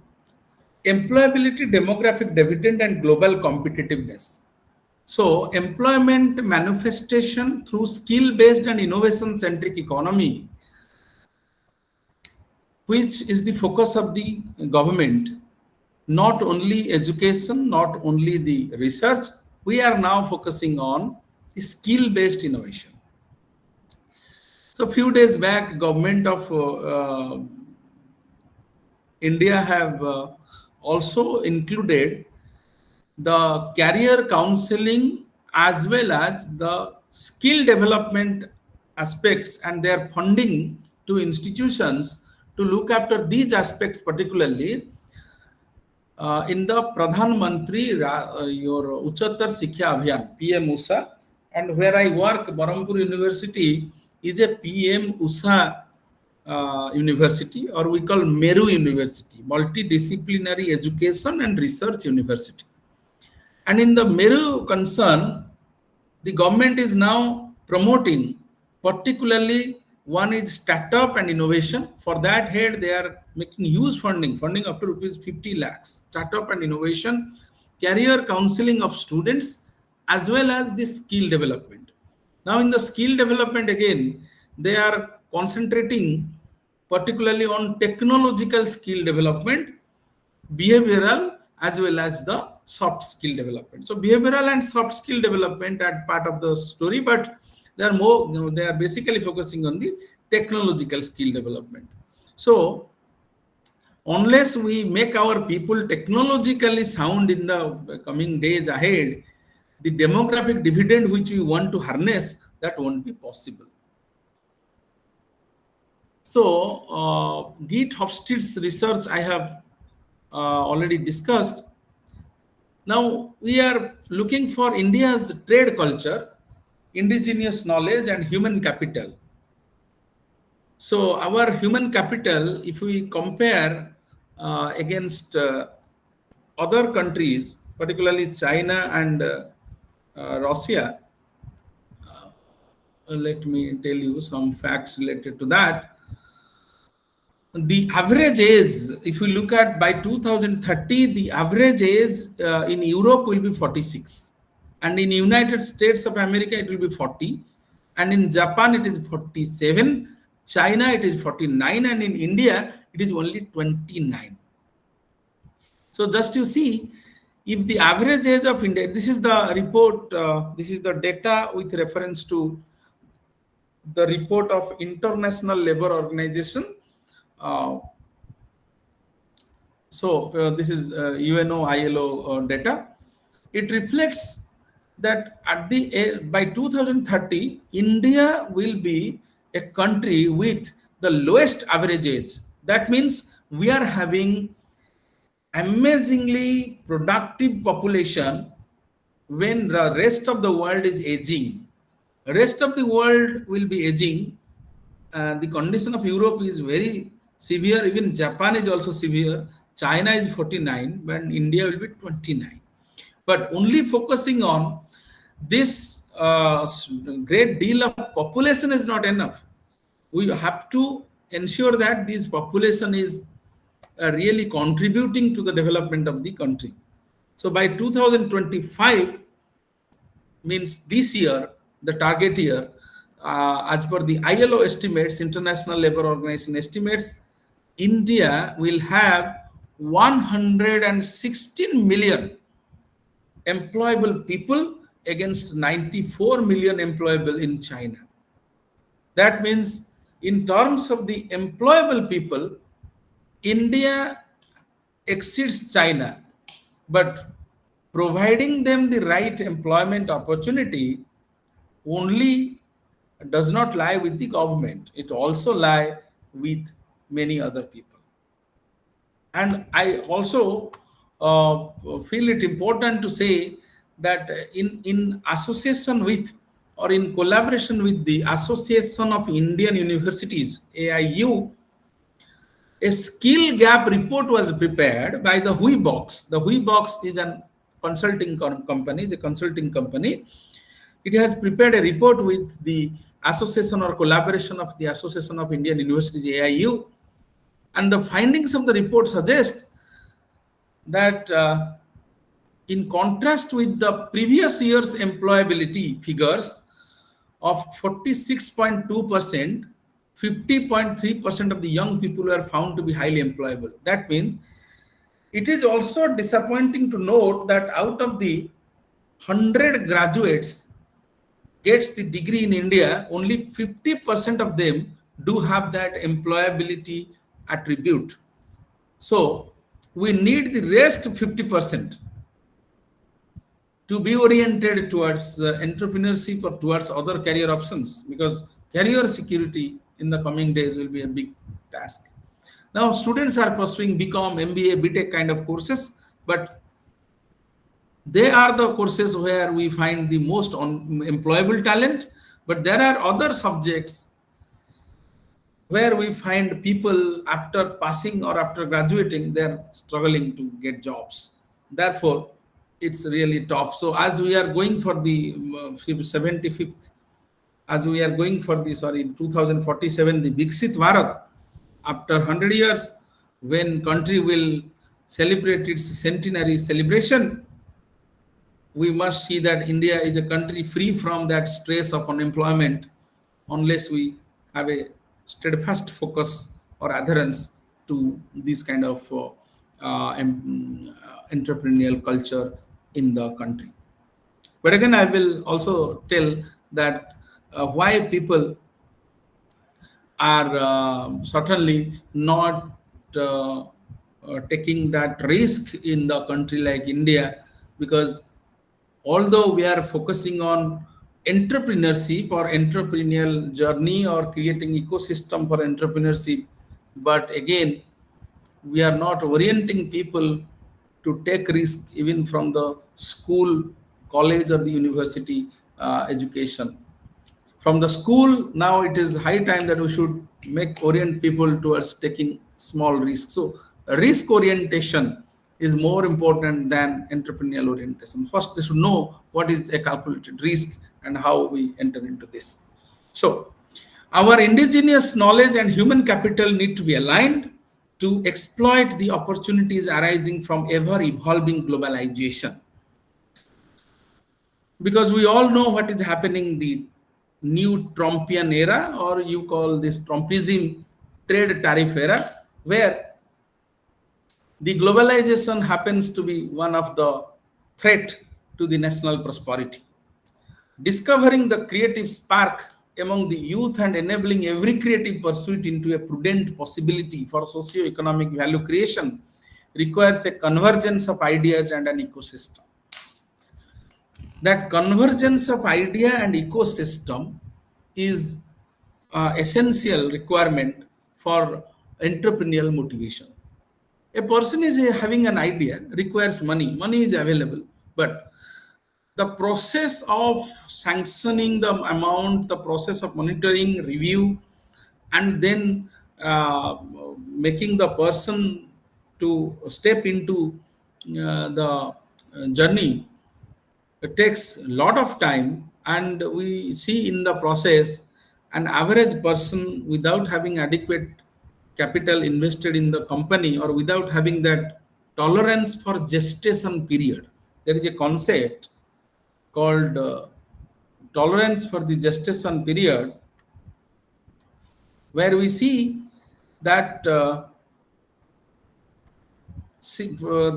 Speaker 5: Employability, demographic dividend, and global competitiveness. So employment manifestation through skill-based and innovation-centric economy, which is the focus of the government, not only education, not only the research, we are now focusing on skill-based innovation. So few days back, government of India have also included the career counseling as well as the skill development aspects and their funding to institutions to look after these aspects particularly in the Pradhan Mantri your Uchattar Shiksha Abhiyan PM USA, and where I work, Barampur University is a PM USA university, or we call Meru University, Multidisciplinary Education and Research University. And in the Meru concern, the government is now promoting, particularly one is startup and innovation. For that head, they are making huge funding up to rupees 50 lakhs. Startup and innovation, career counseling of students, as well as the skill development. Now, in the skill development, again, they are concentrating particularly on technological skill development, behavioral, as well as the soft skill development. So behavioral and soft skill development are part of the story, but they are basically focusing on the technological skill development. So unless we make our people technologically sound in the coming days ahead, the demographic dividend which we want to harness, that won't be possible. So Geet Hofstede's research I have already discussed. Now we are looking for India's trade culture, indigenous knowledge and human capital. So our human capital, if we compare against other countries, particularly China and Russia, let me tell you some facts related to that. The average age, if we look at by 2030, the average age in Europe will be 46, and in United States of America it will be 40, and in Japan it is 47, China it is 49, and in India it is only 29. So just you see, if the average age of India, this is the report, this is the data with reference to the report of International Labour Organization. This is UNO ILO data. It reflects that at the by 2030, India will be a country with the lowest average age. That means we are having amazingly productive population when the rest of the world is aging. Rest of the world will be aging. The condition of Europe is very severe. Even Japan is also severe. China is 49, but India will be 29. But only focusing on this great deal of population is not enough. We have to ensure that this population is really contributing to the development of the country. So by 2025, means this year, the target year, as per the ILO estimates, International Labour Organization estimates, India will have 116 million employable people against 94 million employable in China. That means in terms of the employable people, India exceeds China, but providing them the right employment opportunity only does not lie with the government. It also lies with many other people. And I also feel it important to say that in association with or in collaboration with the Association of Indian Universities, AIU, a skill gap report was prepared by the WeBox. The WeBox is a consulting company. It's a consulting company. It has prepared a report with the association or collaboration of the Association of Indian Universities, AIU. And the findings of the report suggest that in contrast with the previous year's employability figures of 46.2%, 50.3% of the young people were found to be highly employable. That means it is also disappointing to note that out of the 100 graduates, gets the degree in India, only 50% of them do have that employability attribute. So we need the rest 50% to be oriented towards entrepreneurship or towards other career options, because career security in the coming days will be a big task. Now students are pursuing BCom, MBA, BTech kind of courses, but they are the courses where we find the most employable talent. But there are other subjects where we find people after passing or after graduating, they're struggling to get jobs. Therefore, it's really tough. So as we are going for the 75th, as we are going for the, 2047, the Viksit Bharat, after 100 years, when country will celebrate its centenary celebration, we must see that India is a country free from that stress of unemployment, unless we have a steadfast focus or adherence to this kind of entrepreneurial culture in the country. But again, I will also tell that why people are certainly not taking that risk in the country like India, because although we are focusing on entrepreneurship or entrepreneurial journey or creating ecosystem for entrepreneurship, but again, we are not orienting people to take risk even from the school, college, or the university education. From the school, now it is high time that we should orient people towards taking small risks. So risk orientation is more important than entrepreneurial orientation. First, they should know what is a calculated risk and how we enter into this. So our indigenous knowledge and human capital need to be aligned to exploit the opportunities arising from ever evolving globalization. Because we all know what is happening, the new Trumpian era, or you call this Trumpism trade tariff era, where the globalization happens to be one of the threat to the national prosperity. Discovering the creative spark among the youth and enabling every creative pursuit into a prudent possibility for socio-economic value creation requires a convergence of ideas and an ecosystem. That convergence of idea and ecosystem is essential requirement for entrepreneurial motivation. A person is having an idea, requires money. Money is available, but the process of sanctioning the amount, the process of monitoring, review, and then making the person to step into the journey, it takes a lot of time. And we see in the process an average person without having adequate capital invested in the company, or without having that tolerance for gestation period. There is a concept called tolerance for the gestation period, where we see that the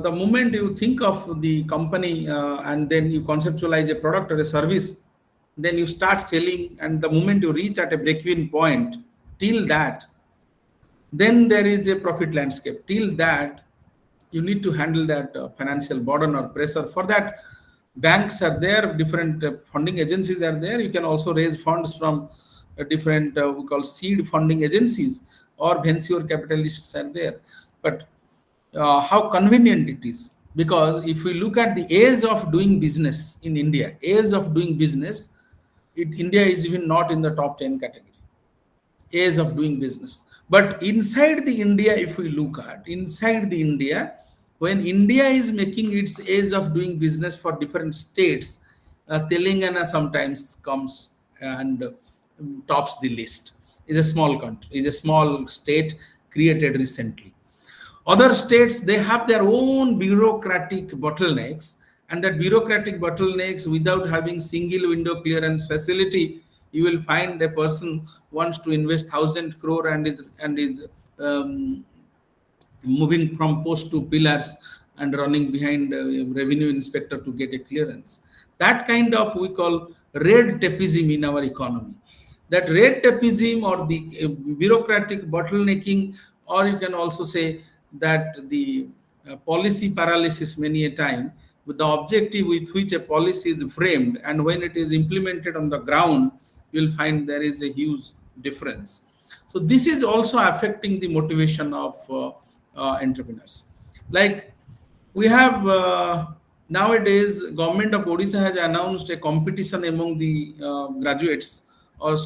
Speaker 5: moment you think of the company and then you conceptualize a product or a service, then you start selling, and the moment you reach at a break-even point, till that, then there is a profit landscape. Till that, you need to handle that financial burden or pressure. For that, banks are there, different funding agencies are there. You can also raise funds from different we call seed funding agencies, or venture capitalists are there. But how convenient it is, because if we look at the age of doing business in India, India is even not in the top 10 category. Age of doing business. But inside the India, if we look at inside the India, when India is making its age of doing business for different states, Telangana sometimes comes and tops the list. Is a small country, is a small state created recently. Other states, they have their own bureaucratic bottlenecks, and that bureaucratic bottlenecks, without having single window clearance facility, you will find a person wants to invest 1,000 crore and is moving from post to pillars and running behind a revenue inspector to get a clearance. That kind of we call red tapeism in our economy. That red tapeism or the bureaucratic bottlenecking, or you can also say that the policy paralysis many a time, with the objective with which a policy is framed and when it is implemented on the ground, you will find there is a huge difference. So this is also affecting the motivation of entrepreneurs. Like we have nowadays, government of Odisha has announced a competition among the graduates or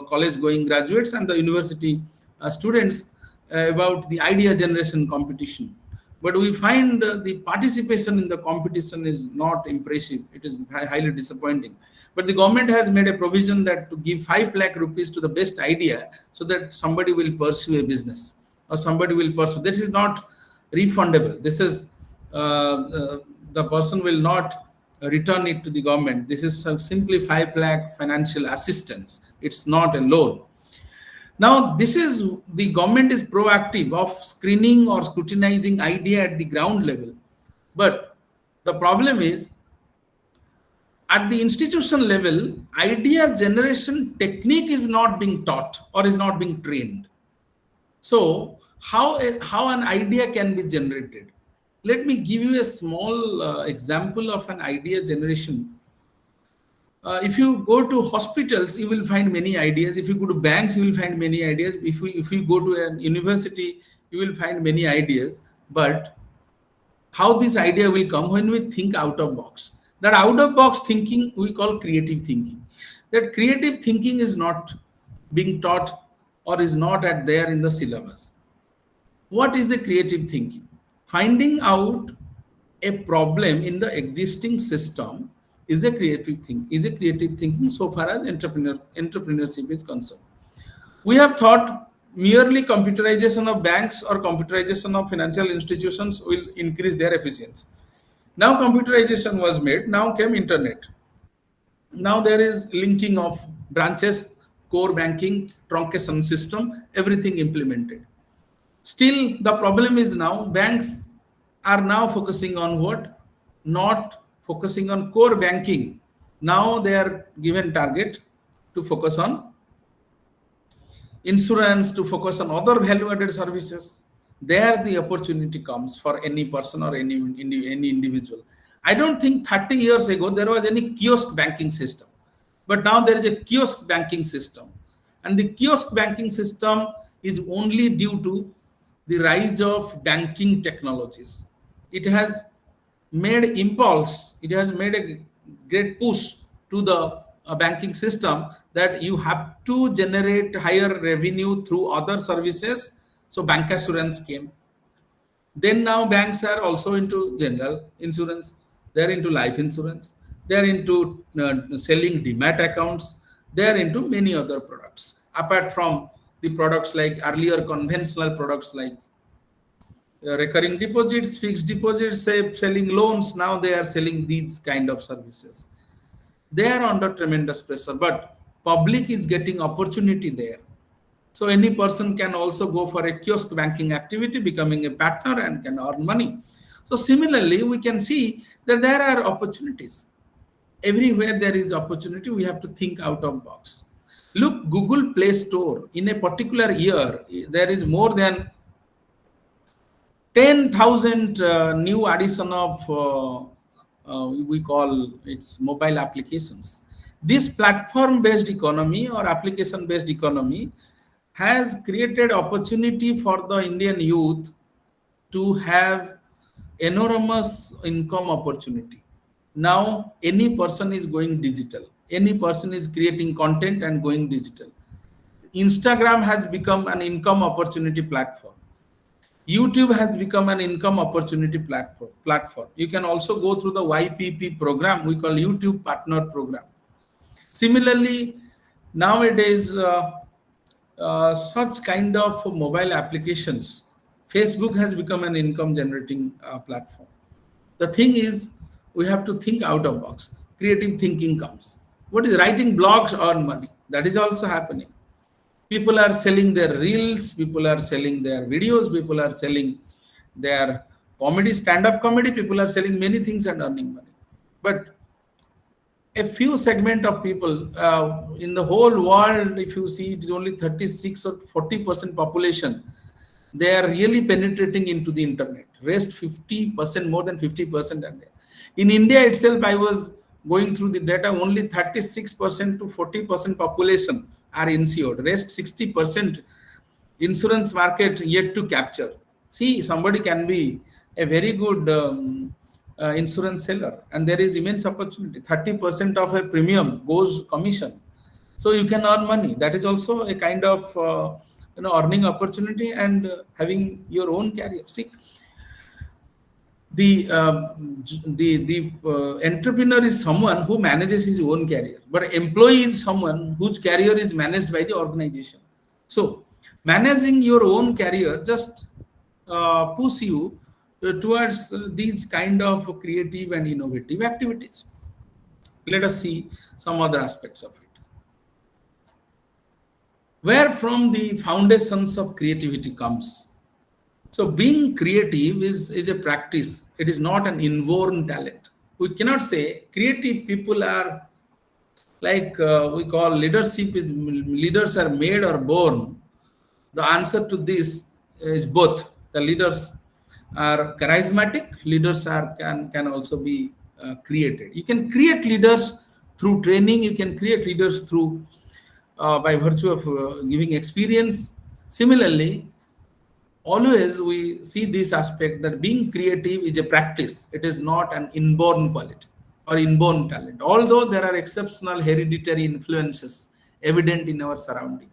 Speaker 5: college going graduates and the university students about the idea generation competition. But we find the participation in the competition is not impressive. It is highly disappointing. But the government has made a provision that to give 5 lakh rupees to the best idea so that somebody will pursue a business or somebody will pursue. This is not refundable. This is the person will not return it to the government. This is simply 5 lakh financial assistance. It's not a loan. Now, this is the government is proactive of screening or scrutinizing idea at the ground level. But the problem is at the institution level, idea generation technique is not being taught or is not being trained. So how an idea can be generated? Let me give you a small example of an idea generation. If you go to hospitals, you will find many ideas. If you go to banks, you will find many ideas. If you go to a university, you will find many ideas. But how this idea will come when we think out of box. That out of box thinking we call creative thinking. That creative thinking is not being taught or is not there in the syllabus. What is a creative thinking? Finding out a problem in the existing system is a creative thinking so far as entrepreneurship is concerned. We have thought merely computerization of banks or computerization of financial institutions will increase their efficiency. Now computerization was made, now came internet. Now there is linking of branches, core banking, truncation system, everything implemented. Still, the problem is now banks are now focusing on what? Not focusing on core banking. Now they are given target to focus on insurance, to focus on other value-added services. There the opportunity comes for any person or any individual. I don't think 30 years ago there was any kiosk banking system. But now there is a kiosk banking system. And the kiosk banking system is only due to the rise of banking technologies. It has made impulse, it has made a great push to the banking system that you have to generate higher revenue through other services. So bank assurance came. Then now banks are also into general insurance, they're into life insurance, they're into selling demat accounts, they're into many other products apart from the products like earlier conventional products like recurring deposits, fixed deposits, say selling loans. Now they are selling these kind of services. They are under tremendous pressure, but public is getting opportunity there. So any person can also go for a kiosk banking activity, becoming a partner and can earn money. So similarly, we can see that there are opportunities. Everywhere there is opportunity, we have to think out of box. Look, Google Play Store, in a particular year, there is more than 10,000 new addition of we call its mobile applications. This platform-based economy or application-based economy has created opportunity for the Indian youth to have enormous income opportunity. Now, any person is going digital. Any person is creating content and going digital. Instagram has become an income opportunity platform. YouTube has become an income opportunity platform. You can also go through the YPP program, we call YouTube Partner Program. Similarly, nowadays, such kind of mobile applications, Facebook has become an income generating platform. The thing is, we have to think out of box. Creative thinking comes. What is writing blogs earn money? That is also happening. People are selling their reels, people are selling their videos, people are selling their comedy, stand-up comedy, people are selling many things and earning money. But a few segment of people in the whole world. If you see, it is only 36 or 40% population. They are really penetrating into the internet. Rest 50%, more than 50% are there. In India itself, I was going through the data, only 36% to 40% population are insured. Rest 60% insurance market yet to capture. See, somebody can be a very good insurance seller, and there is immense opportunity. 30% of a premium goes commission, so you can earn money. That is also a kind of earning opportunity, and having your own career. See, the entrepreneur is someone who manages his own career, but employee is someone whose career is managed by the organization. So managing your own career just push you towards these kind of creative and innovative activities. Let us see some other aspects of it. Where from the foundations of creativity comes. So being creative is a practice. It is not an inborn talent. We cannot say creative people are like we call leadership is leaders are made or born. The answer to this is both. The leaders are charismatic. Leaders are can also be created. You can create leaders through training. You can create leaders through by virtue of giving experience. Similarly, always we see this aspect that being creative is a practice. It is not an inborn quality or inborn talent, although there are exceptional hereditary influences evident in our surrounding.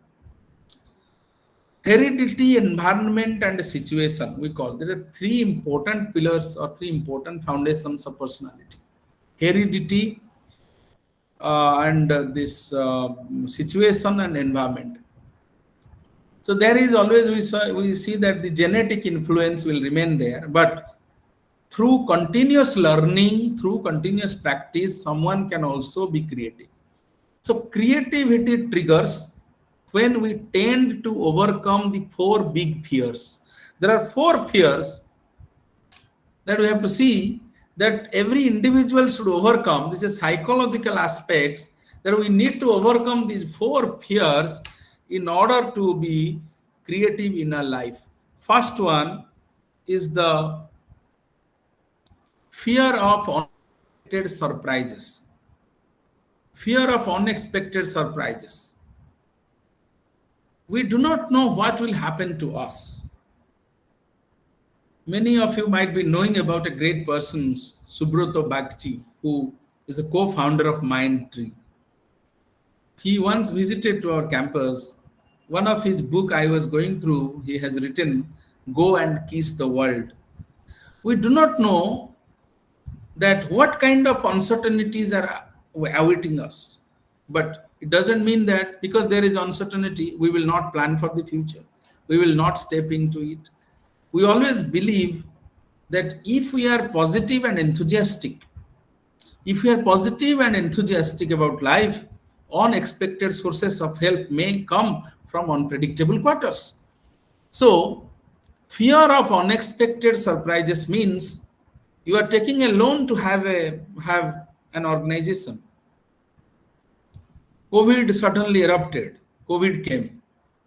Speaker 5: Heredity, environment, and situation, we call. There are three important pillars or three important foundations of personality. Heredity and this situation and environment. So there is always, we see that the genetic influence will remain there, but through continuous learning, through continuous practice, someone can also be creative. So creativity triggers when we tend to overcome the four big fears. There are four fears that we have to see that every individual should overcome. This is psychological aspects that we need to overcome these four fears in order to be creative in our life. First one is the fear of unexpected surprises. Fear of unexpected surprises. We do not know what will happen to us. Many of you might be knowing about a great person, Subrata Bagchi, who is a co-founder of Mindtree. He once visited to our campus. One of his book I was going through, he has written, "Go and Kiss the World." We do not know that what kind of uncertainties are awaiting us. But it doesn't mean that because there is uncertainty, we will not plan for the future. We will not step into it. We always believe that if we are positive and enthusiastic, about life, unexpected sources of help may come from unpredictable quarters. So, fear of unexpected surprises means you are taking a loan to have an organization. COVID suddenly erupted. COVID came.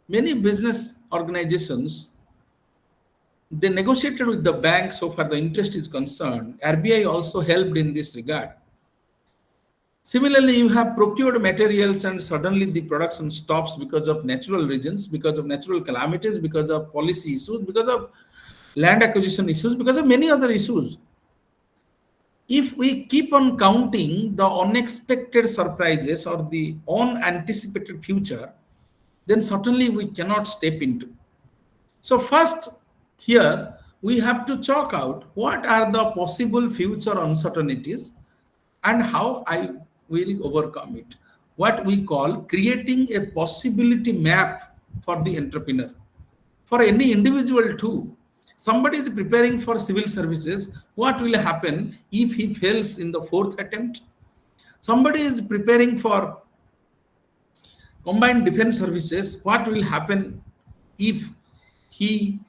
Speaker 5: Many business organizations, they negotiated with the bank so far the interest is concerned. RBI also helped in this regard. Similarly, you have procured materials and suddenly the production stops because of natural reasons, because of natural calamities, because of policy issues, because of land acquisition issues, because of many other issues. If we keep on counting the unexpected surprises or the unanticipated future, then certainly we cannot step into. So first, here we have to chalk out what are the possible future uncertainties and how I will overcome it. What we call creating a possibility map for the entrepreneur. For any individual too. Somebody is preparing for civil services. What will happen if he fails in the fourth attempt? Somebody is preparing for combined defense services. What will happen if he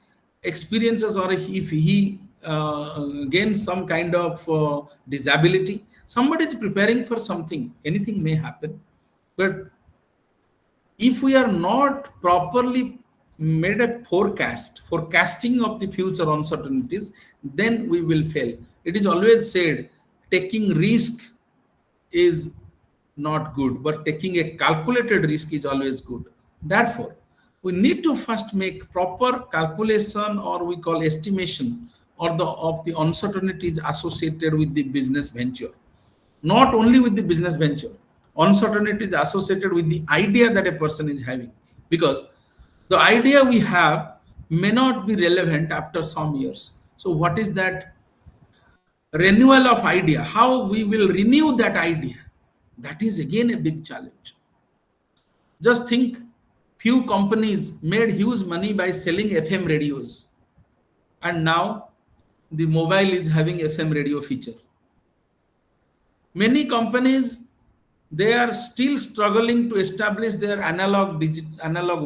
Speaker 5: experiences or if he gain some kind of disability. Somebody is preparing for something. Anything may happen. But if we are not properly made a forecasting of the future uncertainties, then we will fail. It is always said, taking risk is not good, but taking a calculated risk is always good. Therefore, we need to first make proper calculation, or we call estimation, or of the uncertainties associated with the business venture. Not only with the business venture, uncertainties associated with the idea that a person is having, because the idea we have may not be relevant after some years. So what is that renewal of idea? How we will renew that idea? That is again a big challenge. Just think, few companies made huge money by selling FM radios, and now the mobile is having FM radio feature. Many companies, they are still struggling to establish their analog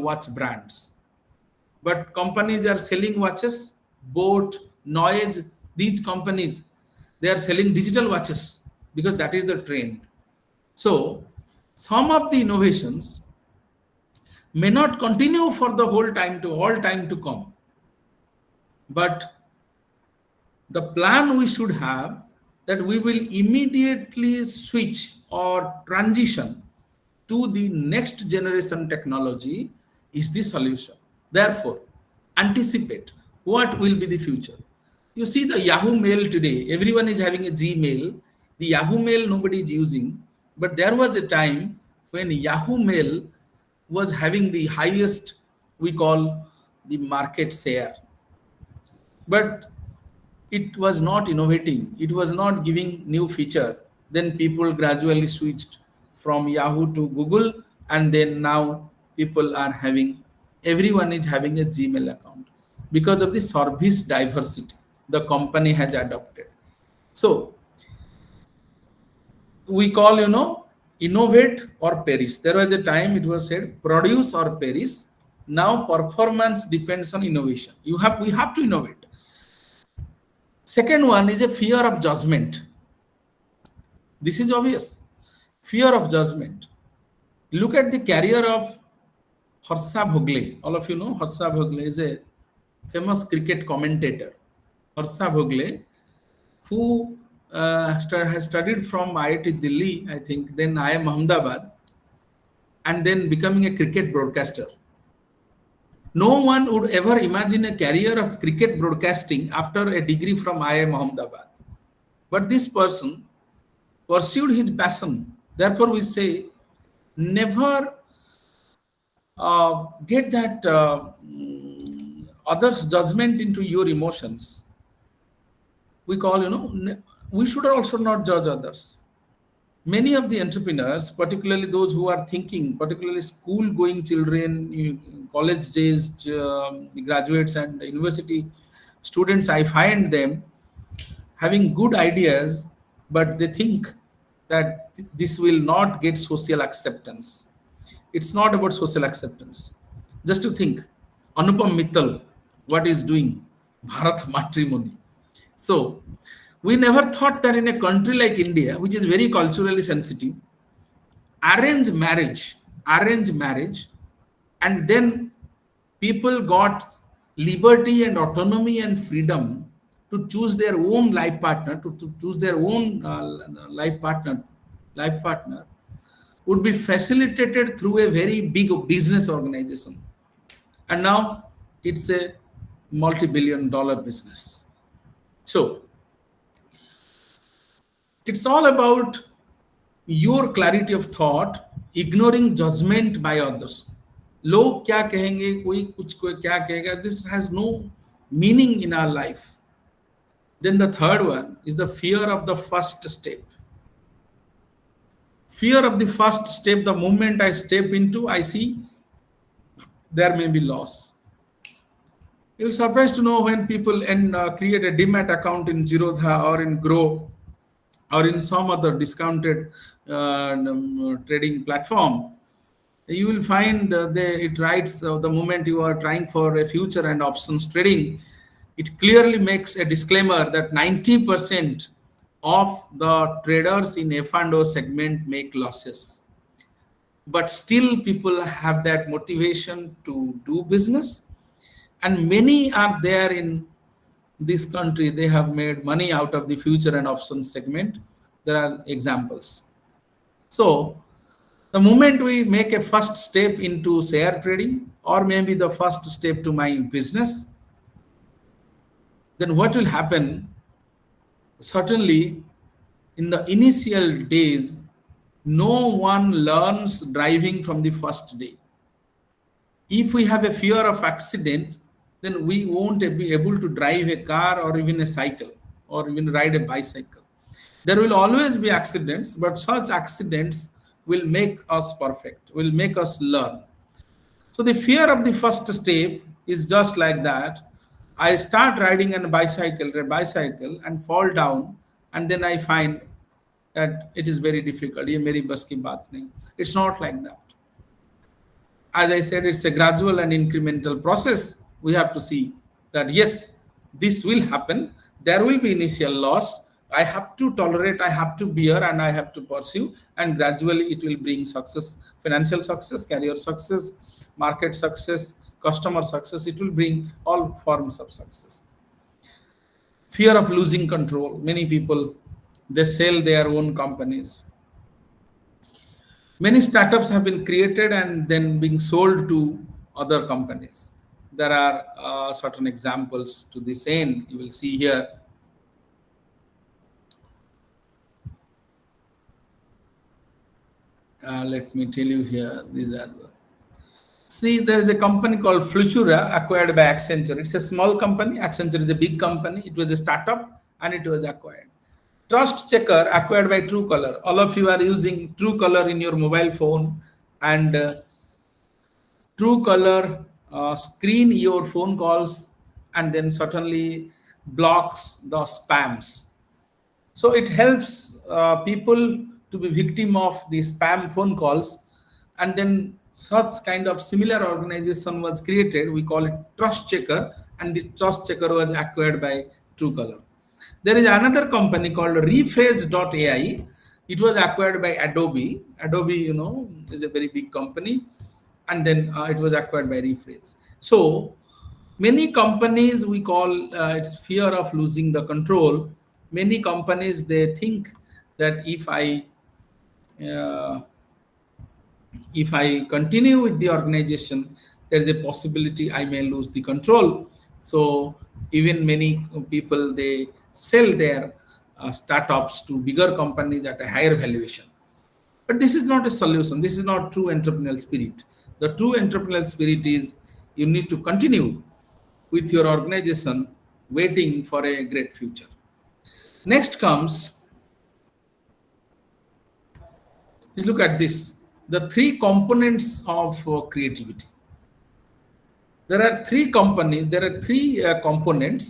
Speaker 5: watch brands. But companies are selling watches, Boat, Noise, these companies, they are selling digital watches because that is the trend. So some of the innovations may not continue for the all time to come. But the plan we should have, that we will immediately switch or transition to the next generation technology is the solution. Therefore, anticipate what will be the future. You see the Yahoo Mail today, everyone is having a Gmail. The Yahoo Mail nobody is using, but there was a time when Yahoo Mail was having the highest, we call, the market share. But it was not innovating, it was not giving new feature. Then people gradually switched from Yahoo to Google, and then now people are having, everyone is having a Gmail account because of the service diversity the company has adopted. So we call, innovate or perish. There was a time it was said produce or perish. Now performance depends on innovation. We have to innovate. Second one is a fear of judgment. This is obvious. Fear of judgment. Look at the career of Harsha Bhogle. All of you know Harsha Bhogle is a famous cricket commentator. Harsha Bhogle, who has studied from IIT Delhi, I think, then IIM Ahmedabad, and then becoming a cricket broadcaster. No one would ever imagine a career of cricket broadcasting after a degree from IIM Ahmedabad. But this person pursued his passion. Therefore, we say, never get that others' judgment into your emotions. We call, we should also not judge others. Many of the entrepreneurs, particularly those who are thinking, particularly school-going children, college days, graduates and university students, I find them having good ideas, but they think that this will not get social acceptance. It's not about social acceptance. Just to think, Anupam Mittal, what is doing? Bharat Matrimony. So, we never thought that in a country like India, which is very culturally sensitive, arrange marriage, and then people got liberty and autonomy and freedom to choose their own life partner, to choose their own life partner would be facilitated through a very big business organization. And now it's a multi-billion-dollar business. So it's all about your clarity of thought, ignoring judgment by others. Log kya kahenge, koi kya kahega. This has no meaning in our life. Then the third one is the fear of the first step. Fear of the first step, the moment I step into, I see there may be loss. You'll be surprised to know when people create a Demat account in Zerodha or in Grow or in some other discounted trading platform, you will find it writes the moment you are trying for a future and options trading, it clearly makes a disclaimer that 90% of the traders in F&O segment make losses. But still people have that motivation to do business, and many are there in this country. They have made money out of the future and options segment. There are examples. So the moment we make a first step into share trading, or maybe the first step to my business, then what will happen? Certainly in the initial days, no one learns driving from the first day. If we have a fear of accident, then we won't be able to drive a car or even a cycle or even ride a bicycle. There will always be accidents, but such accidents will make us perfect, will make us learn. So the fear of the first step is just like that. I start riding a bicycle and fall down, and then I find that it is very difficult. ये मेरी बस की बात नहीं. It's not like that. As I said, it's a gradual and incremental process. We have to see that yes, this will happen. There will be initial loss. I have to tolerate, I have to bear, and I have to pursue, and gradually it will bring success, financial success, career success, market success, customer success. It will bring all forms of success. Fear of losing control. Many people, they sell their own companies. Many startups have been created and then being sold to other companies. There are certain examples to this end. You will see here. Let me tell you here. These are the. See, there is a company called Flutura acquired by Accenture. It's a small company. Accenture is a big company. It was a startup and it was acquired. Trust Checker acquired by Truecaller. All of you are using Truecaller in your mobile phone, and Truecaller screen your phone calls and then certainly blocks the spams. So it helps people to be victim of the spam phone calls, and then such kind of similar organization was created. We call it Trust Checker, and the Trust Checker was acquired by Truecaller. There is another company called Rephrase.ai. It was acquired by Adobe. Adobe, is a very big company, and then it was acquired by Rephrase. So many companies, we call it's fear of losing the control. Many companies, they think that uh, if I continue with the organization, there is a possibility I may lose the control. So even many people, they sell their startups to bigger companies at a higher valuation. But this is not a solution. This is not true entrepreneurial spirit. The true entrepreneurial spirit is you need to continue with your organization, waiting for a great future. Next comes, is look at this, the three components of creativity. There are three components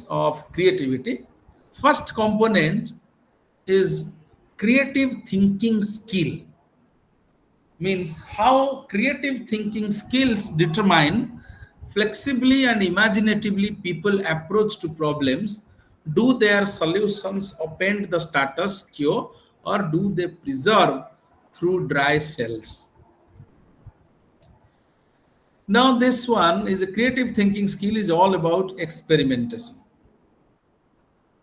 Speaker 5: of creativity. First component is creative thinking skill. Means how creative thinking skills determine flexibly and imaginatively people approach to problems. Do their solutions upend the status quo, or do they preserve through dry cells? Now this one is a creative thinking skill, is all about experimentation.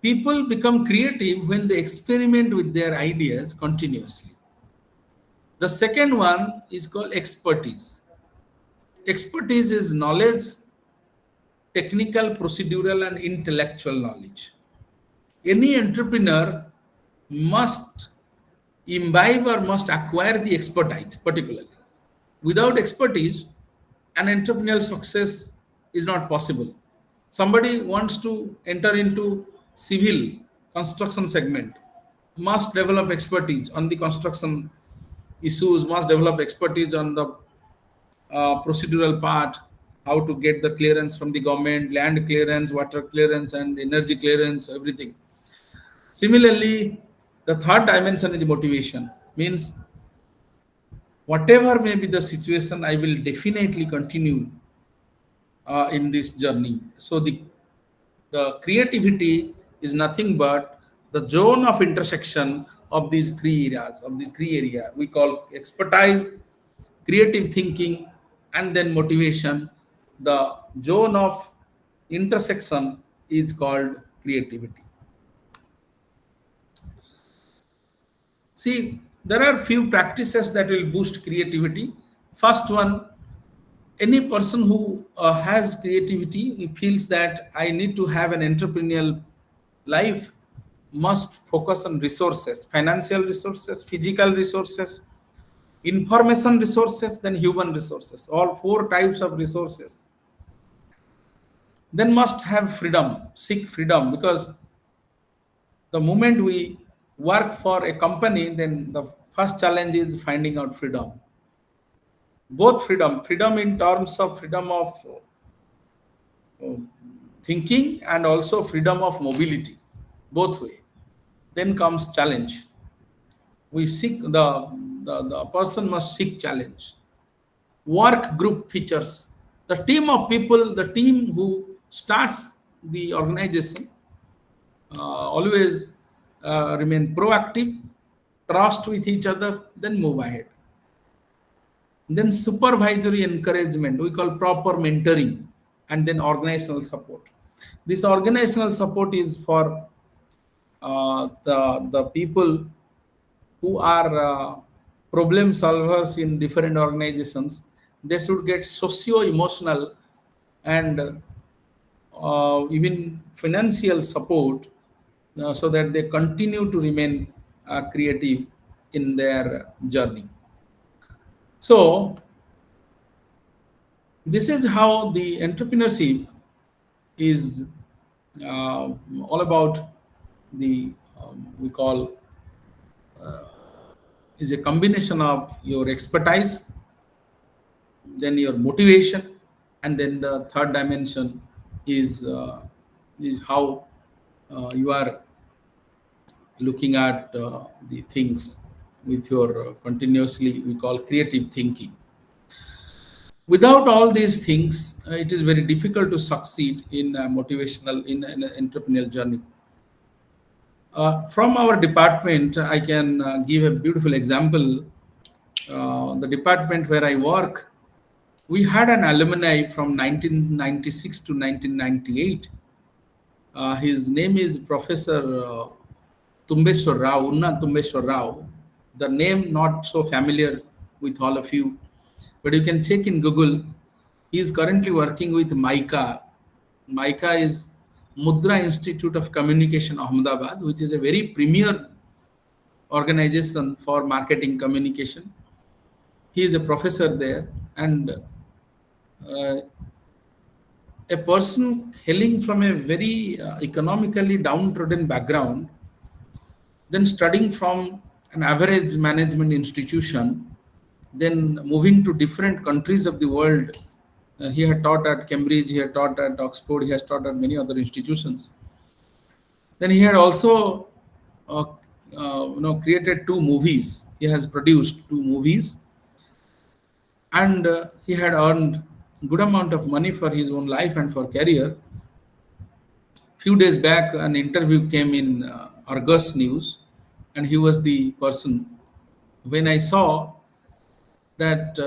Speaker 5: People become creative when they experiment with their ideas continuously. The second one is called expertise. Expertise is knowledge, technical, procedural, and intellectual knowledge. Any entrepreneur must imbibe or must acquire the expertise, particularly. Without expertise, an entrepreneurial success is not possible. Somebody wants to enter into civil construction segment, must develop expertise on the construction issues, must develop expertise on the procedural part, how to get the clearance from the government, land clearance, water clearance, and energy clearance, everything. Similarly, the third dimension is motivation. Means whatever may be the situation, I will definitely continue in this journey. So the The creativity is nothing but the zone of intersection of these three areas, we call expertise, creative thinking, and then motivation. The zone of intersection is called creativity. See, there are few practices that will boost creativity. First one, any person who has creativity, he feels that I need to have an entrepreneurial life, must focus on resources, financial resources, physical resources, information resources, then human resources, all four types of resources. Then must have freedom, seek freedom, because the moment we work for a company, then the first challenge is finding out freedom. Both freedom in terms of freedom of uh, thinking and also freedom of mobility, both way. Then comes challenge. We seek the person must seek challenge. Work group features. The team of people, the team who starts the organization, always remain proactive, trust with each other, then move ahead. Then supervisory encouragement, we call proper mentoring, and then organizational support. This organizational support is for the people who are problem solvers in different organizations. They should get socio-emotional and even financial support, so that they continue to remain creative in their journey. So this is how the entrepreneurship is all about. The we call is a combination of your expertise, then your motivation, and then the third dimension is how you are looking at the things with your continuously, we call creative thinking. Without all these things, it is very difficult to succeed in motivational in an entrepreneurial journey. From our department, I can give a beautiful example. The department where I work, we had an alumni from 1996 to 1998. His name is Professor Tumbeshwar Rao, Unna Tumbeshwar Rao. The name not so familiar with all of you, but you can check in Google. He is currently working with MICA. MICA is Mudra Institute of Communication, Ahmedabad, which is a very premier organization for marketing communication. He is a professor there, and a person hailing from a very economically downtrodden background, then studying from an average management institution, then moving to different countries of the world. He had taught at Cambridge, he had taught at Oxford, he has taught at many other institutions. Then he had also created two movies. He has produced two movies, and he had earned good amount of money for his own life and for career. Few days back, an interview came in Argus News, and he was the person. When I saw that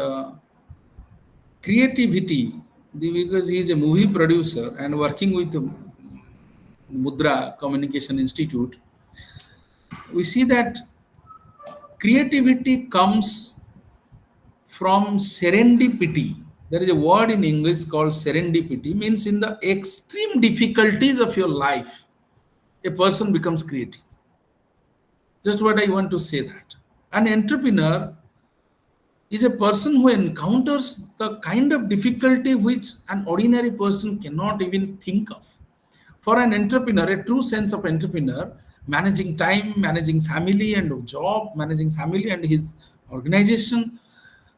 Speaker 5: creativity, because he is a movie producer and working with Mudra Communication Institute, we see that creativity comes from serendipity. There is a word in English called serendipity, means in the extreme difficulties of your life, a person becomes creative. Just what I want to say that. An entrepreneur is a person who encounters the kind of difficulty which an ordinary person cannot even think of. For an entrepreneur, a true sense of entrepreneur, managing time, managing family and job, managing family and his organization,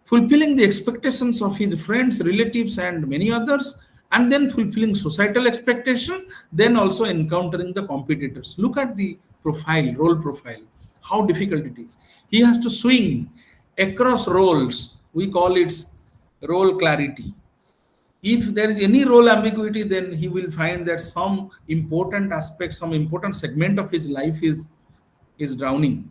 Speaker 5: fulfilling the expectations of his friends, relatives, and many others, and then fulfilling societal expectation, then also encountering the competitors. Look at the profile, role profile, how difficult it is. He has to swing across roles. We call it role clarity. If there is any role ambiguity, then he will find that some important aspect, some important segment of his life is drowning.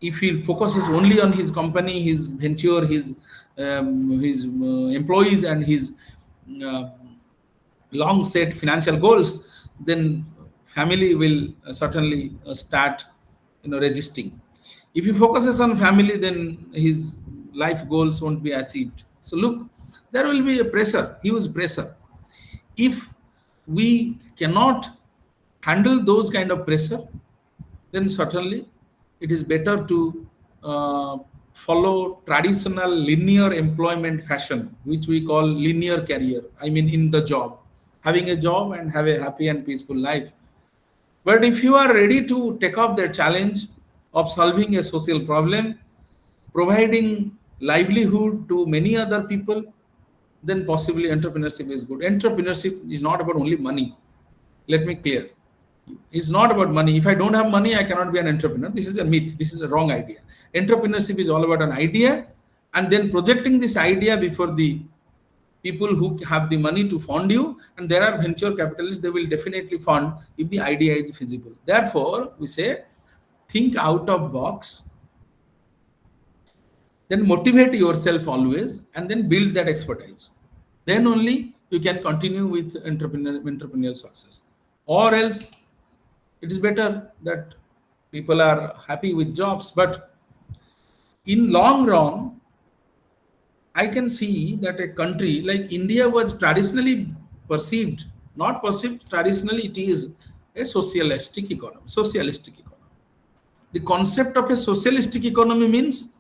Speaker 5: If he focuses only on his company, his venture, his employees, and his uh, long set financial goals, then family will certainly start resisting. If he focuses on family, then his life goals won't be achieved. So look, there will be a pressure, huge pressure. If we cannot handle those kind of pressure, then certainly it is better to uh, follow traditional linear employment fashion, which we call linear career. I mean, in the job, having a job and have a happy and peaceful life. But if you are ready to take up the challenge of solving a social problem, providing livelihood to many other people, then possibly entrepreneurship is good. Entrepreneurship is not about only money. Let me clear. It's not about money. If I don't have money, I cannot be an entrepreneur. This is a myth. This is a wrong idea. Entrepreneurship is all about an idea and then projecting this idea before the people who have the money to fund you. And there are venture capitalists, they will definitely fund if the idea is feasible. Therefore, we say, think out of box, then motivate yourself always, and then build that expertise. Then only you can continue with entrepreneurial success. Or else, it is better that people are happy with jobs. But in long run, I can see that a country like India was traditionally perceived, not perceived, traditionally it is a socialistic economy. Socialistic economy. The concept of a socialistic economy means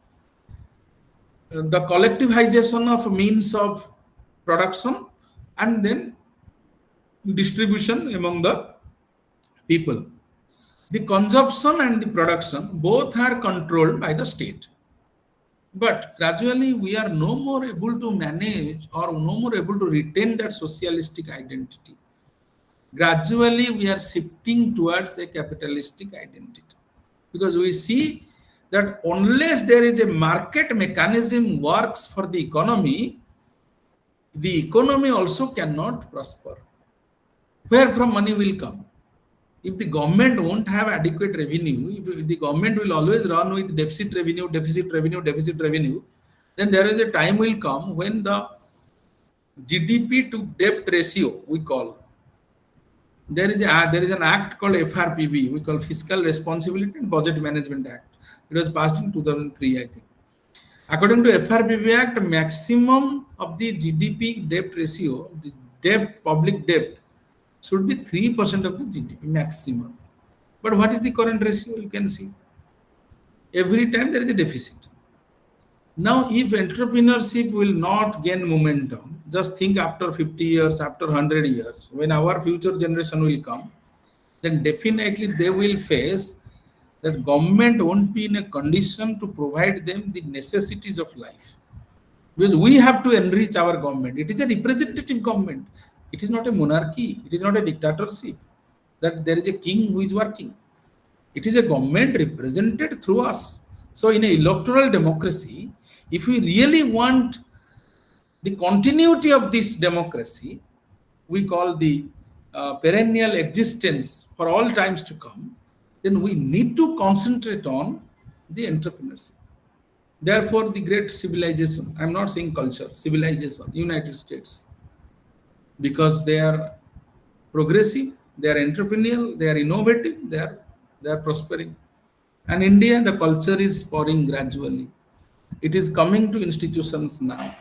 Speaker 5: the collectivization of means of production and then distribution among the people. The consumption and the production both are controlled by the state. But gradually we are no more able to manage or no more able to retain that socialistic identity. Gradually we are shifting towards a capitalistic identity. Because we see that unless there is a market mechanism works for the economy also cannot prosper. Where from money will come? If the government won't have adequate revenue, if the government will always run with deficit revenue, then there is a time will come when the GDP to debt ratio, we call, there is an act called FRPB, we call Fiscal Responsibility and Budget Management Act. It was passed in 2003, I think. According to FRPB Act, maximum of the GDP debt ratio, the debt, public debt, should be 3% of the GDP maximum. But what is the current ratio? You can see. Every time there is a deficit. Now, if entrepreneurship will not gain momentum, just think after 50 years, after 100 years, when our future generation will come, then definitely they will face that government won't be in a condition to provide them the necessities of life. Because we have to enrich our government. It is a representative government. It is not a monarchy. It is not a dictatorship that there is a king who is working. It is a government represented through us. So in an electoral democracy, if we really want the continuity of this democracy, we call the perennial existence for all times to come, then we need to concentrate on the entrepreneurship. Therefore, the great civilization, I'm not saying culture, civilization, United States, because they are progressive, they are entrepreneurial, they are innovative, they are prospering. And India, the culture is pouring gradually. It is coming to institutions now.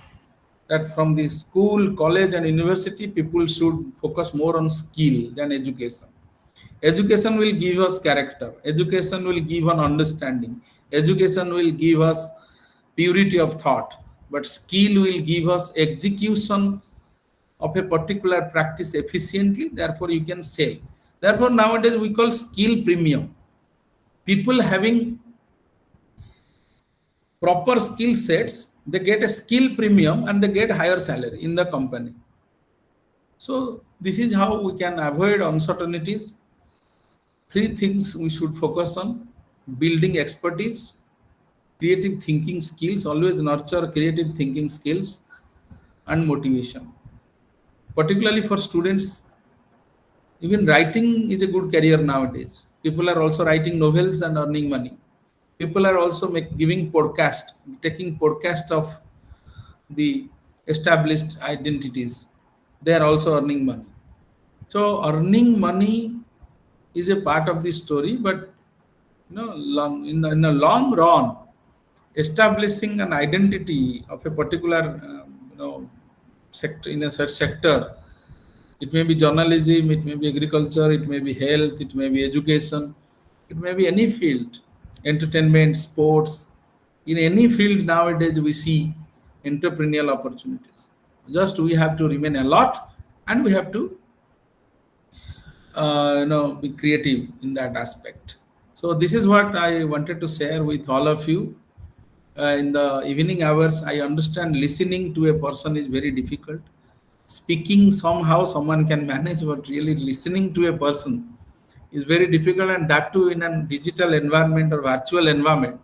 Speaker 5: That from the school, college, and university, people should focus more on skill than education. Education will give us character. Education will give an understanding. Education will give us purity of thought. But skill will give us execution of a particular practice efficiently. Therefore, you can sell. Therefore, nowadays we call skill premium. People having proper skill sets, they get a skill premium and they get higher salary in the company. So this is how we can avoid uncertainties. 3 things we should focus on: building expertise, creative thinking skills, always nurture creative thinking skills, and motivation. particularly for students. Even writing is a good career nowadays. People are also writing novels and earning money. People are also giving podcast, taking podcast of the established identities. They are also earning money. So earning money is a part of the story, but in a long run, establishing an identity of a particular sector in a such sector. It may be journalism, it may be agriculture, it may be health, it may be education, it may be any field, entertainment, sports. In any field nowadays, we see entrepreneurial opportunities. Just we have to remain alert and we have to be creative in that aspect. So this is what I wanted to share with all of you. In the evening hours, I understand listening to a person is very difficult. Speaking somehow someone can manage, but really listening to a person is very difficult, and that too in a digital environment or virtual environment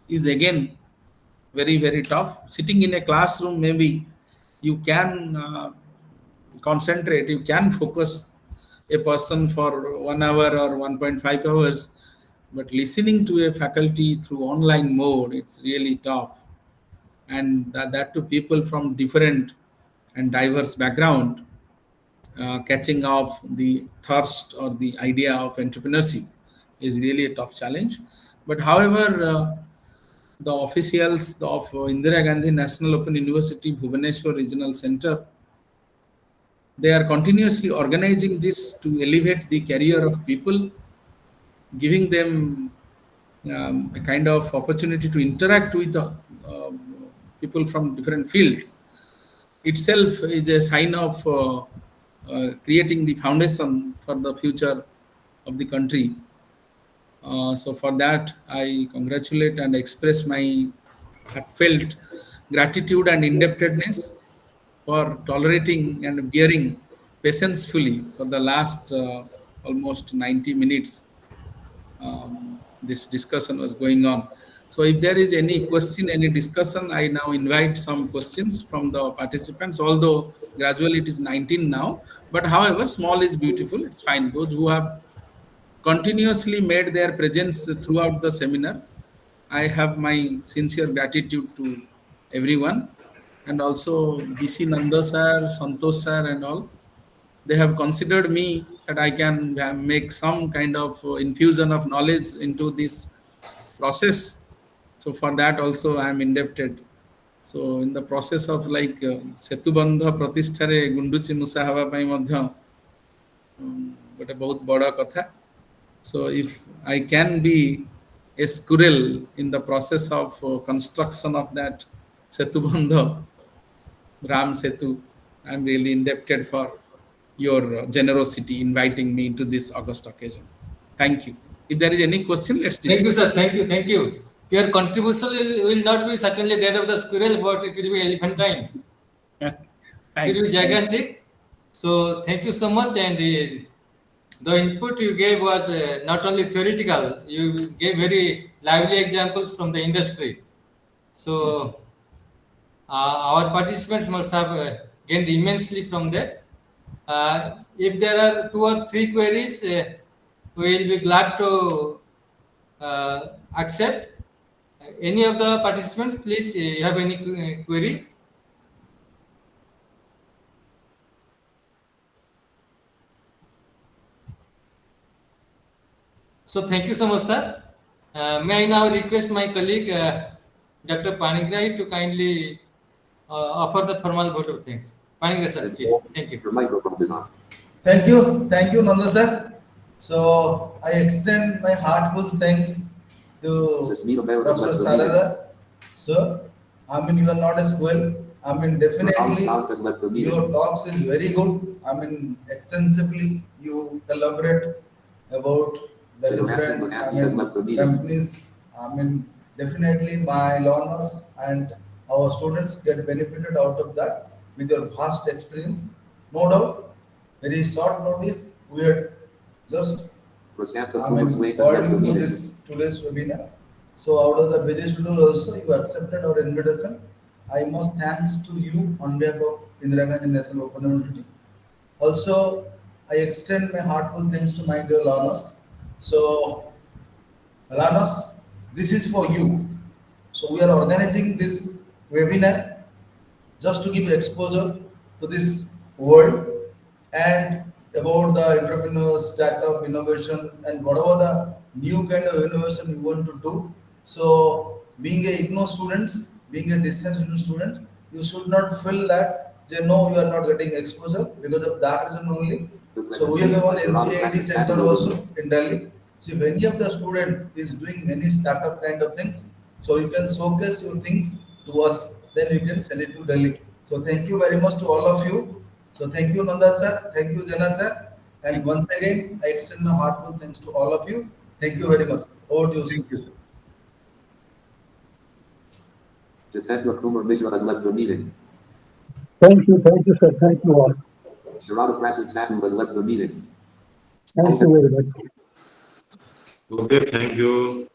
Speaker 5: is again very tough. Sitting in a classroom, maybe you can concentrate, you can focus a person for 1 hour or 1.5 hours, but listening to a faculty through online mode, it's really tough. And that to people from different and diverse background, catching off the thirst or the idea of entrepreneurship is really a tough challenge. But however, the officials of Indira Gandhi National Open University Bhubaneswar Regional Center, they are continuously organizing this to elevate the career of people, giving them a kind of opportunity to interact with people from different field. Itself is a sign of creating the foundation for the future of the country. So for that, I congratulate and express my heartfelt gratitude and indebtedness for tolerating and bearing patientfully for the last almost 90 minutes. This discussion was going on. So if there is any question, any discussion, I now invite some questions from the participants, although gradually it is 19 now, but however, small is beautiful, it's fine. Those who have continuously made their presence throughout the seminar, I have my sincere gratitude to everyone, and also BC Nanda sir, Santosh sir and all. They have considered me that I can make some kind of infusion of knowledge into this process. So for that also I am indebted. So in the process of like Setubandha Pratisthare Gunduchi Musa Hava Pai Madhya, ଗୋଟେ ବହୁତ ବଡ଼ କଥା. So if I can be a squirrel in the process of construction of that Setubandha, Ram Setu, I am really indebted for your generosity inviting me to this august occasion. Thank you. If there is any question, let's discuss.
Speaker 1: Thank you, sir. Thank you. Your contribution will not be certainly that of the squirrel, but it will be elephantine. It will be gigantic. So thank you so much. And the input you gave was not only theoretical, you gave very lively examples from the industry. So our participants must have gained immensely from that. If there are 2 or 3 queries, we will be glad to accept. Any of the participants, please, you have any query? So thank you so much, sir. May I now request my colleague, Dr. Panigrai, to kindly offer the formal vote of thanks. Panigrai, sir, please. Thank you.
Speaker 2: Your microphone is on.
Speaker 3: Thank you, Nanda sir. So I extend my heartfelt thanks to Professor Sarada. So I mean, you are not a squirrel. I mean, definitely your talks is very good. I mean, extensively you elaborate about the different companies. I mean, definitely my learners and our students get benefited out of that with your vast experience. No doubt, very short notice, we had just calling this today's webinar. So out of the busy schedule also, you accepted our invitation. I must thanks to you on behalf of Indira Gandhi National Open University Also, I extend my heartful thanks to my dear learners. So, learners, this is for you. So, we are organizing this webinar just to give exposure to this world and about the entrepreneur, startup, innovation, and whatever the new kind of innovation we want to do. So, being a IGNO students, being a distance student, you should not feel that they know you are not getting exposure because of that reason only. So, we have one NCIT center also in Delhi. See, if any of the student is doing any startup kind of things, so you can showcase your things to us, then we can send it to Delhi. So thank you very much to all of you. So thank you Nanda sir, thank you Jana sir, and once again I extend my heartfelt thanks to all of you. Thank you very much. Over to you, sir.
Speaker 5: Thank you, sir.
Speaker 2: Jitendra Kumar Mishra has left the meeting.
Speaker 8: Thank you, sir. Thank you all.
Speaker 2: Sharada Prasad Satin has left the meeting.
Speaker 8: Thank you very much.
Speaker 4: Okay, thank you.